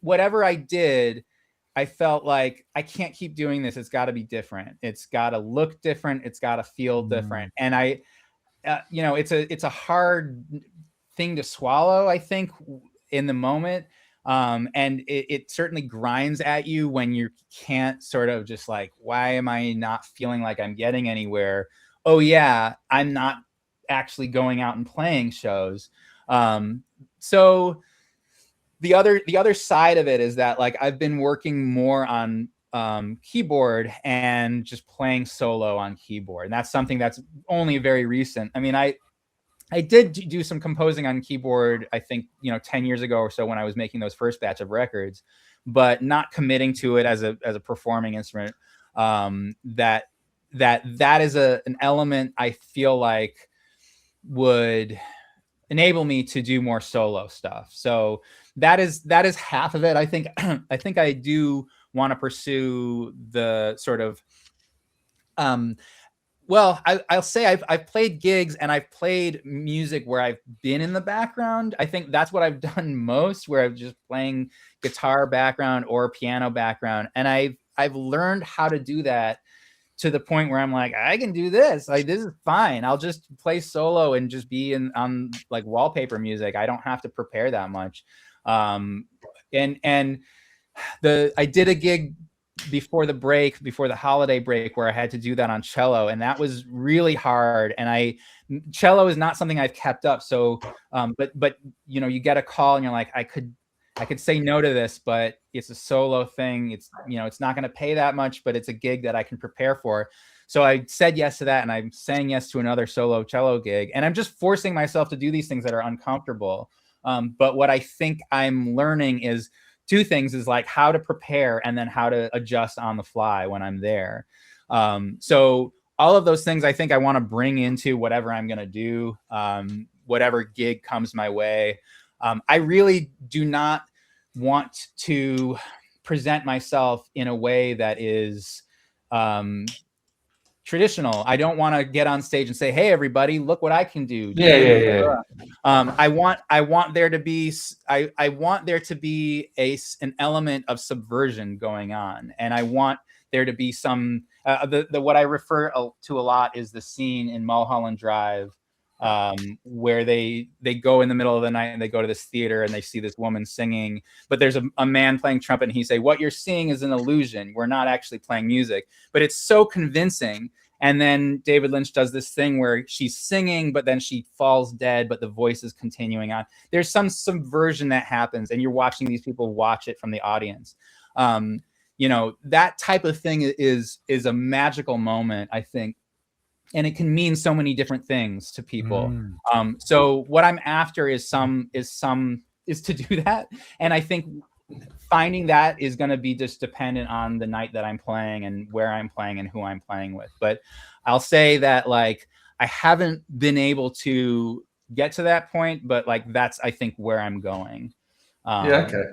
whatever I did, I felt like I can't keep doing this. It's got to be different. It's got to look different. It's got to feel different. And I, you know, it's a hard thing to swallow, I think, in the moment. And it certainly grinds at you when you can't sort of just like, why am I not feeling like I'm getting anywhere? Oh yeah, I'm not actually going out and playing shows. So the other side of it is that like I've been working more on keyboard and just playing solo on keyboard. And that's something that's only very recent. I mean, I did do some composing on keyboard, I think, you know, 10 years ago or so when I was making those first batch of records, but not committing to it as a performing instrument. That is an element I feel like would enable me to do more solo stuff. So that is half of it. I think I do want to pursue the sort of well, I'll say I've played gigs and I've played music where I've been in the background. I think that's what I've done most, where I'm just playing guitar background or piano background. And I've learned how to do that to the point where I'm like, I can do this. Like, this is fine. I'll just play solo and just be on like wallpaper music. I don't have to prepare that much. And I did a gig before the holiday break, where I had to do that on cello, and that was really hard. And cello is not something I've kept up. So, but you know, you get a call and you're like, I could say no to this, but it's a solo thing. It's, you know, it's not going to pay that much, but it's a gig that I can prepare for. So I said yes to that, and I'm saying yes to another solo cello gig, and I'm just forcing myself to do these things that are uncomfortable. But what I think I'm learning is two things: is like how to prepare and then how to adjust on the fly when I'm there. So all of those things I think I want to bring into whatever I'm going to do, whatever gig comes my way. I really do not want to present myself in a way that is traditional. I don't want to get on stage and say, "Hey, everybody, look what I can do." Yeah. I want there to be an element of subversion going on, and I want there to be some what I refer to a lot is the scene in Mulholland Drive, where they go in the middle of the night and they go to this theater and they see this woman singing, but there's a man playing trumpet, and he say, "What you're seeing is an illusion. We're not actually playing music." But it's so convincing. And then David Lynch does this thing where she's singing, but then she falls dead, but the voice is continuing on. There's some subversion that happens, and you're watching these people watch it from the audience. You know, that type of thing is a magical moment, I think. And it can mean so many different things to people. So what I'm after is to do that. And I think finding that is going to be just dependent on the night that I'm playing and where I'm playing and who I'm playing with. But I'll say that, like, I haven't been able to get to that point, but like, that's, I think, where I'm going. Yeah. Okay.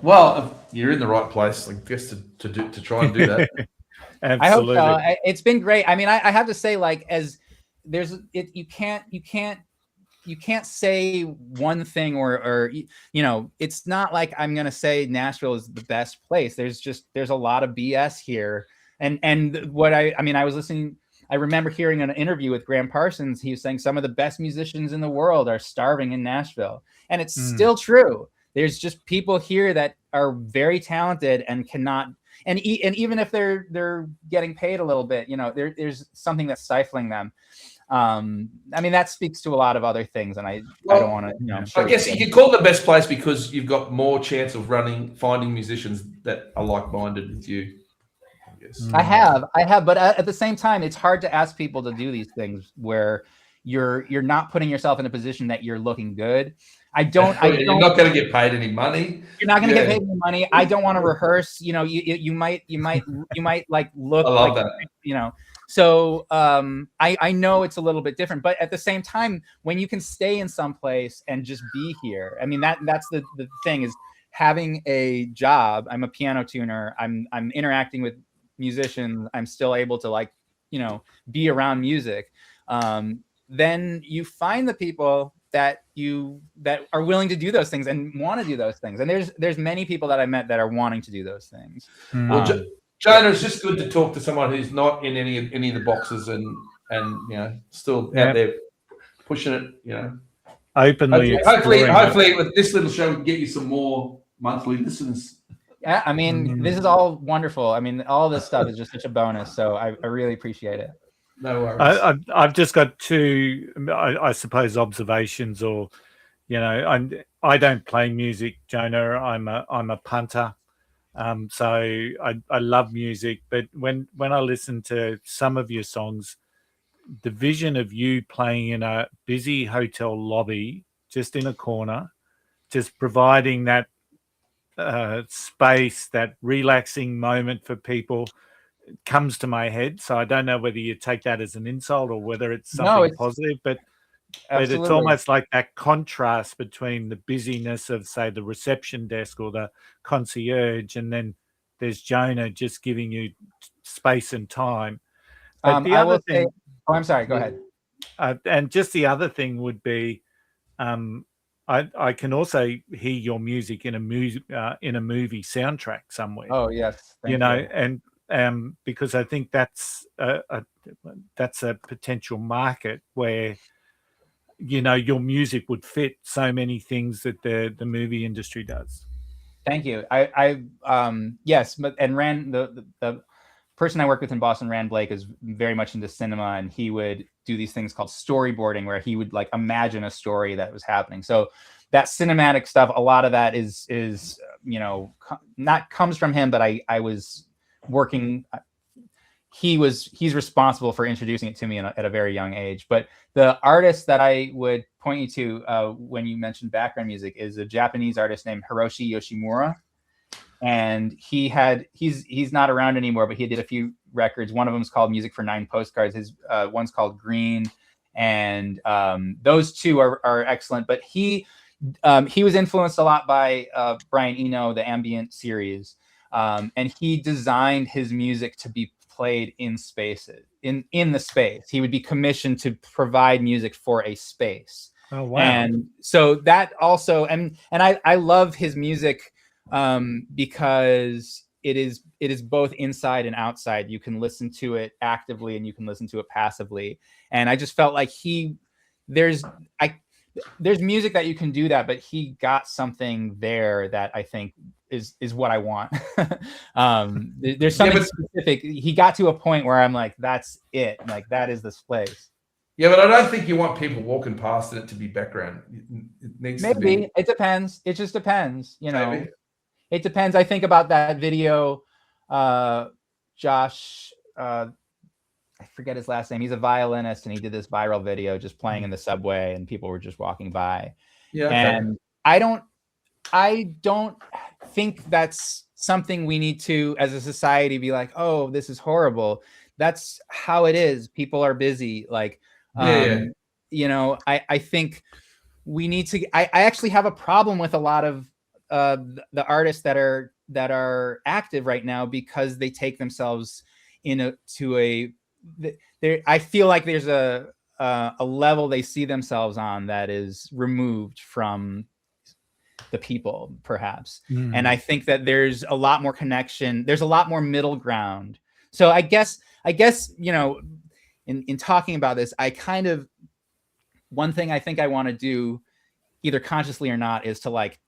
Well, you're in the right place, I guess, to try and do that. Absolutely. I hope so. It's been great. I mean, I have to say, like, you can't say one thing or you know, it's not like I'm going to say Nashville is the best place. There's a lot of BS here. And what I remember hearing an interview with Graham Parsons. He was saying some of the best musicians in the world are starving in Nashville. And it's still true. There's just people here that are very talented and cannot, and even if they're getting paid a little bit, you know, there's something that's stifling them. I mean, that speaks to a lot of other things, and I don't want to, you know. I guess you call it the best place because you've got more chance of finding musicians that are like-minded with you. I guess. I have, but at the same time, it's hard to ask people to do these things where, you're not putting yourself in a position that you're looking good. You're not going to get paid any money. You're not going to get paid any money. I don't want to rehearse. You know, you might like look I love like that. you know. So I know it's a little bit different, but at the same time, when you can stay in some place and just be here, I mean that's the thing is having a job. I'm a piano tuner. I'm interacting with musicians. I'm still able to like, you know, be around music. Then you find the people that are willing to do those things and want to do those things. And there's many people that I met that are wanting to do those things. Well, Jonah, it's just good to talk to someone who's not in any of the boxes and you know still out there pushing it. You know, openly. Hopefully, with this little show, we can get you some more monthly listeners. Yeah, I mean, this is all wonderful. I mean, all this stuff is just such a bonus. So I really appreciate it. No worries. I've just got two, I suppose, observations, or you know, I don't play music, Jonah. I'm a punter, so I love music. But when I listen to some of your songs, the vision of you playing in a busy hotel lobby, just in a corner, just providing that space, that relaxing moment for people, comes to my head. So I don't know whether you take that as an insult or whether it's something positive, but it's almost like that contrast between the busyness of, say, the reception desk or the concierge, and then there's Jonah just giving you space and time. But the other thing, I'm sorry, go ahead. And just the other thing would be, I can also hear your music in a movie soundtrack somewhere. Oh yes, you know, and because I think that's a potential market where, you know, your music would fit so many things that the movie industry does. Thank you. Yes, but Rand, the person I work with in Boston, Rand Blake, is very much into cinema, and he would do these things called storyboarding, where he would like imagine a story that was happening. So that cinematic stuff, a lot of that is you know, not comes from him, but I was working. He's responsible for introducing it to me at a very young age. But the artist that I would point you to when you mentioned background music is a Japanese artist named Hiroshi Yoshimura. And he's not around anymore, but he did a few records. One of them is called Music for 9 Postcards. His one's called Green, and those two are excellent. But he was influenced a lot by Brian Eno, the ambient series, and he designed his music to be played in spaces, in the space. He would be commissioned to provide music for a space. Oh wow! And so that also, and I love his music. Because it is both inside and outside. You can listen to it actively and you can listen to it passively. And I just felt like there's music that you can do that, but he got something there that I think is what I want. There's something specific. He got to a point where I'm like, that's it. Like that is this place. Yeah, but I don't think you want people walking past it to be background. It needs to be. It depends. It just depends. You know. Maybe. It depends. I think about that video, Josh, I forget his last name. He's a violinist, and he did this viral video just playing in the subway, and people were just walking by. Yeah. Okay. And I don't think that's something we need to, as a society, be like, oh, this is horrible. That's how it is. People are busy. Like, you know, I think we need to. I actually have a problem with a lot of the artists that are active right now, because they take themselves I feel like there's a level they see themselves on that is removed from the people, perhaps. And I think that there's a lot more connection. There's a lot more middle ground. So I guess, you know, in talking about this, one thing I think I want to do, either consciously or not, is to like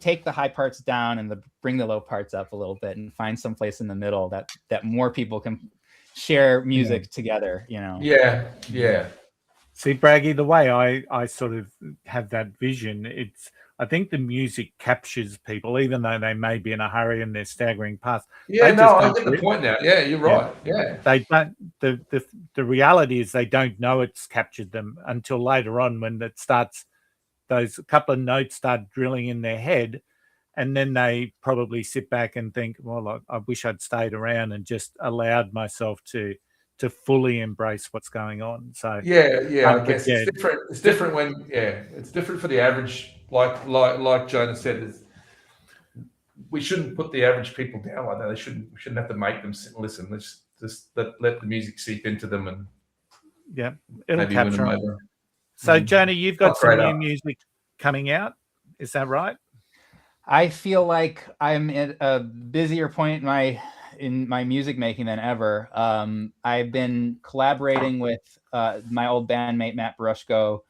take the high parts down and bring the low parts up a little bit, and find some place in the middle that more people can share music together, you know? Yeah. See, Braggy, the way I sort of have that vision, I think the music captures people, even though they may be in a hurry and they're staggering past. Yeah, They no, just I don't get the re- point now. Yeah, you're right. Yeah. They don't. The reality is they don't know it's captured them until later on when it starts. Those couple of notes start drilling in their head, and then they probably sit back and think, "Well, I wish I'd stayed around and just allowed myself to fully embrace what's going on." So Yeah, I but guess it's different. It's different when it's different for the average. Like Jonah said, we shouldn't put the average people down like that. We shouldn't have to make them sit and listen. Let's just let the music seep into them and it'll maybe win capture them them. over. So Jonah, you've got some Straight new up. music coming out. Is that right? I feel like I'm at a busier point in my music making than ever. I've been collaborating with my old bandmate Matt Barushko,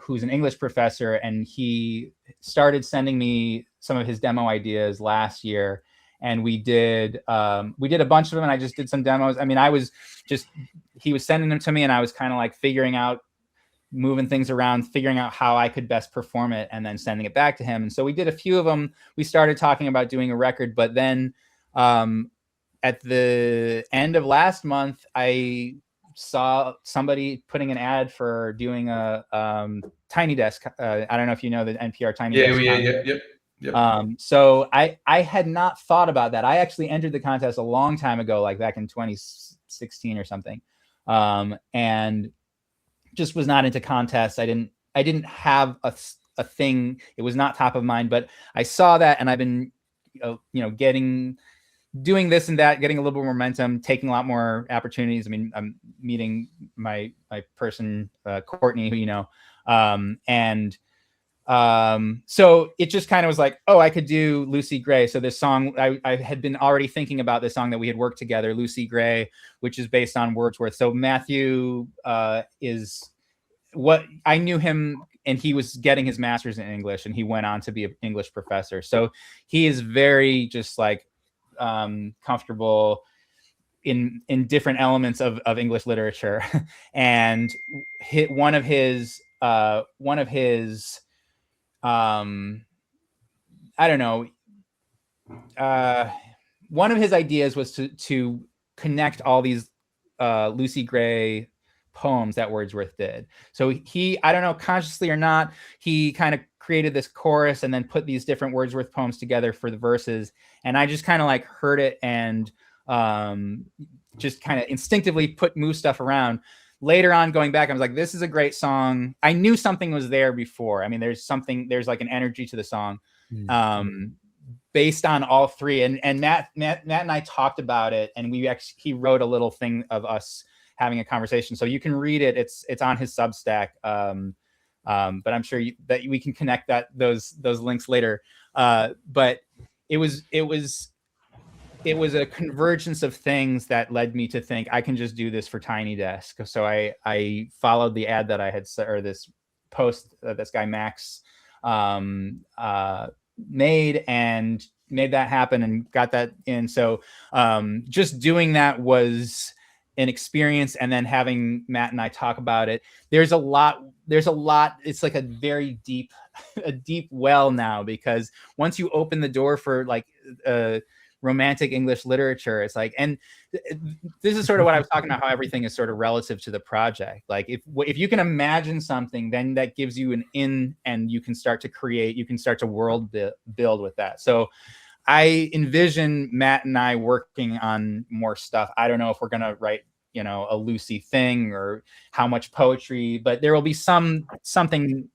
who's an English professor, and he started sending me some of his demo ideas last year, and we did a bunch of them, and I just did some demos. I mean, he was sending them to me, and I was kind of like figuring out, moving things around, figuring out how I could best perform it, and then sending it back to him. And so we did a few of them. We started talking about doing a record, but then at the end of last month, I saw somebody putting an ad for doing a Tiny Desk. I don't know if you know the NPR Tiny Desk. Yep. So I had not thought about that. I actually entered the contest a long time ago, like back in 2016 or something, and just was not into contests. I didn't have a thing. It was not top of mind, but I saw that, and I've been doing this and that, getting a little bit more momentum, taking a lot more opportunities. I mean, I'm meeting my person, Courtney, who you know, so it just kind of was like, oh, I could do Lucy Gray. So this song, I had been already thinking about this song that we had worked together, Lucy Gray, which is based on Wordsworth. So Matthew is what I knew him, and he was getting his master's in English, and he went on to be an English professor. So he is very just like comfortable in different elements of English literature. And one of his I don't know, one of his ideas was to connect all these Lucy Gray poems that Wordsworth did. So he, I don't know, consciously or not, he kind of created this chorus and then put these different Wordsworth poems together for the verses. And I just kind of like heard it and just kind of instinctively move stuff around. Later on, going back, I was like, this is a great song. I knew something was there before. I mean, there's like an energy to the song based on all three. And Matt and I talked about it, and he wrote a little thing of us having a conversation. So you can read it. It's on his Substack. But I'm sure that we can connect those links later. But it was a convergence of things that led me to think I can just do this for Tiny Desk. So I followed the ad that I had, or this post that this guy Max made, and made that happen and got that in. So just doing that was an experience, and then having Matt and I talk about it. There's a lot. It's like a very deep well now, because once you open the door for like romantic English literature, it's like, and this is sort of what I was talking about, how everything is sort of relative to the project. Like if you can imagine something, then that gives you an in, and you can start to create, you can start to world build with that. So I envision Matt and I working on more stuff. I don't know if we're going to write, a Lucy thing or how much poetry, but there will be something,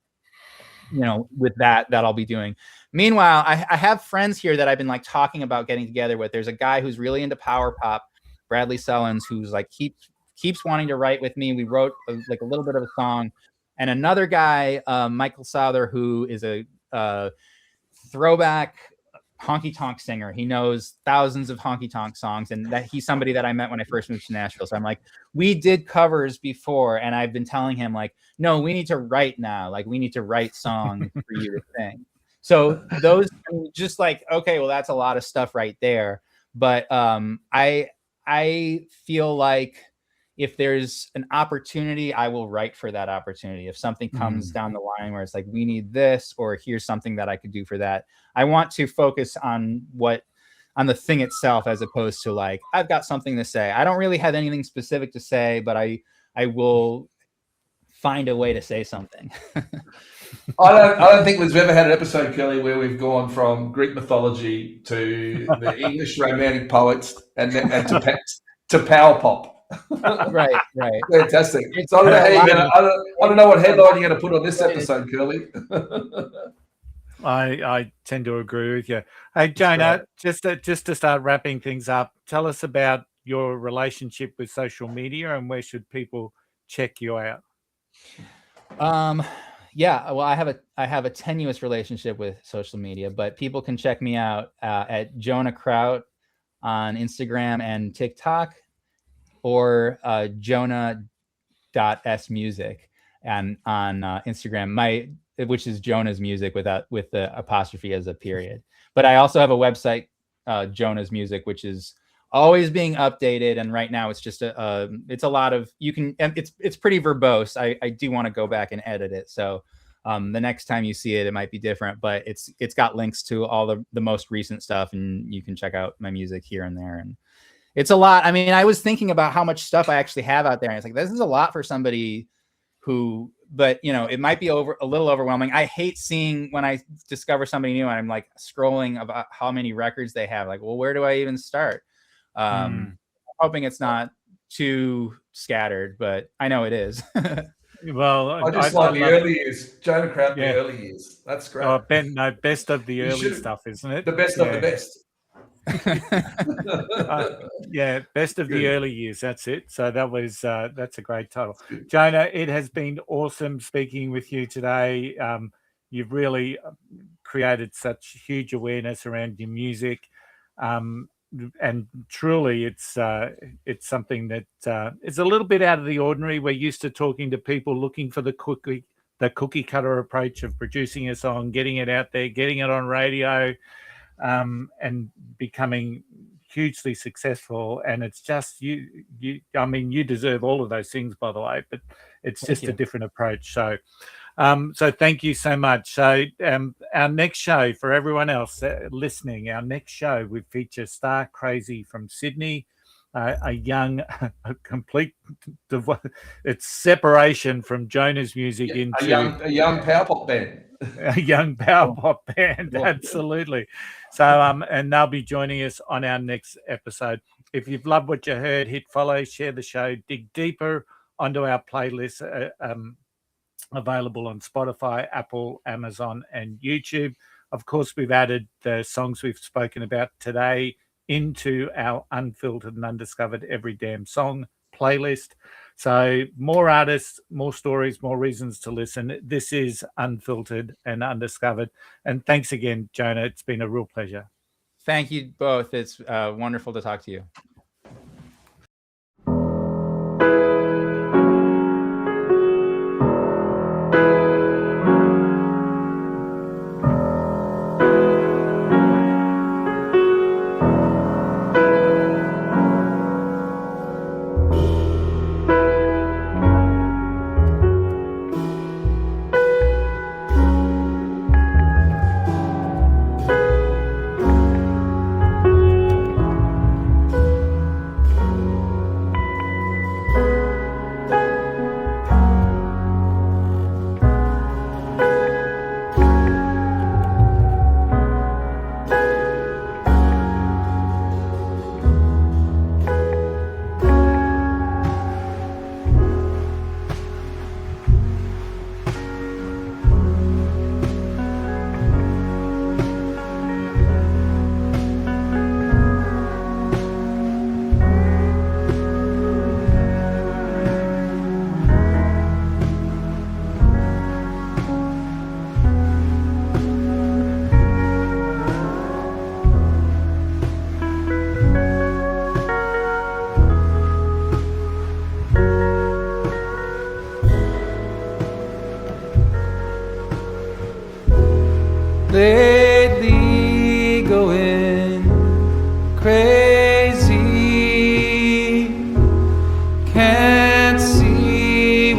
with that I'll be doing. Meanwhile, I have friends here that I've been like talking about getting together with. There's a guy who's really into power pop, Bradley Sellens, who's like keeps wanting to write with me. We wrote like a little bit of a song, and another guy, Michael Souther, who is a throwback honky tonk singer. He knows thousands of honky tonk songs, and that he's somebody that I met when I first moved to Nashville. So I'm like, we did covers before, and I've been telling him like, no, we need to write now. Like, we need to write songs for you to sing. So those, just like, okay, well, that's a lot of stuff right there. But I feel like if there's an opportunity, I will write for that opportunity. If something comes down the line where it's like, we need this, or here's something that I could do for that, I want to focus on the thing itself, as opposed to like, I've got something to say. I don't really have anything specific to say, but I will find a way to say something. I don't think we've ever had an episode, Curly, where we've gone from Greek mythology to the English romantic poets and to power pop. Right. Fantastic. So I don't know what headline you're going to put on this episode, Curly. I tend to agree with you. Hey, Jonah, just to start wrapping things up, tell us about your relationship with social media and where should people check you out? Yeah, well, I have a tenuous relationship with social media, but people can check me out at Jonah Kraut on Instagram and TikTok, or Jonah.smusic and on Instagram, which is Jonah's Music with the apostrophe as a period. But I also have a website, Jonah's Music, which is always being updated, and right now it's just it's a lot of, it's pretty verbose. I do want to go back and edit it, so the next time you see it might be different, but it's got links to all the most recent stuff, and you can check out my music here and there. And it's a lot. I mean, I was thinking about how much stuff I actually have out there, and it's like, this is a lot for somebody who, but it might be a little overwhelming. I hate seeing when I discover somebody new and I'm like scrolling about how many records they have. Like, well, where do I even start? Hoping it's not too scattered, but I know it is. Well, I just like the early years. Jonah Kraut, the early years. That's great. Oh, best of the early stuff, isn't it? The best of the best. Best of the early years. That's it. So that's a great title. Jonah, it has been awesome speaking with you today. You've really created such huge awareness around your music. And truly, it's something that is a little bit out of the ordinary. We're used to talking to people looking for the cookie cutter approach of producing a song, getting it out there, getting it on radio, and becoming hugely successful. And it's just you. I mean, you deserve all of those things, by the way. But it's just a different approach. So. So thank you so much. So our next show, for everyone else listening, our next show, we feature Star Crazy from Sydney, a young, complete, it's separation from Jonah's music into a young power pop band. A young power pop band, absolutely. So and they'll be joining us on our next episode. If you've loved what you heard, hit follow, share the show, dig deeper onto our playlist. Available on Spotify, Apple, Amazon, and YouTube. Of course, we've added the songs we've spoken about today into our Unfiltered and Undiscovered Every Damn Song playlist. So more artists, more stories, more reasons to listen. This is Unfiltered and Undiscovered. And thanks again, Jonah. It's been a real pleasure. Thank you both. It's wonderful to talk to you.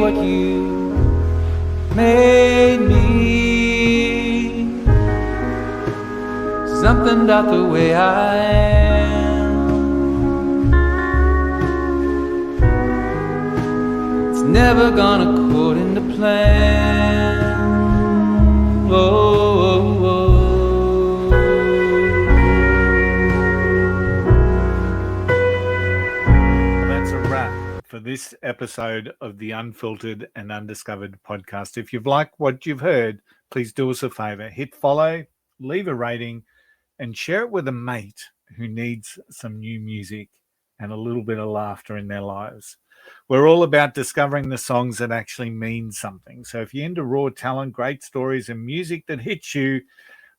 what you made me. Something about the way I am, it's never gone according to plan. Oh, oh, oh. That's a wrap for this episode of the Unfiltered and Undiscovered podcast. If you've liked what you've heard, please do us a favor. Hit follow, leave a rating, and share it with a mate who needs some new music and a little bit of laughter in their lives. We're all about discovering the songs that actually mean something. So if you're into raw talent, great stories, and music that hits you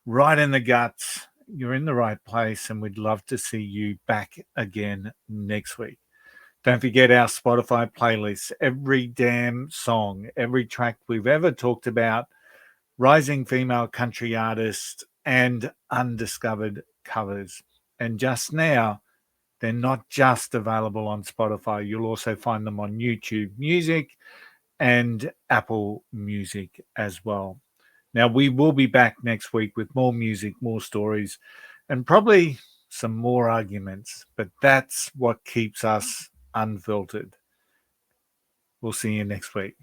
right in the guts, you're in the right place, and we'd love to see you back again next week. Don't forget our Spotify playlists. Every damn song, every track we've ever talked about, rising female country artists, and undiscovered covers. And just now, they're not just available on Spotify. You'll also find them on YouTube Music and Apple Music as well. Now, we will be back next week with more music, more stories, and probably some more arguments. But that's what keeps us unfiltered. We'll see you next week.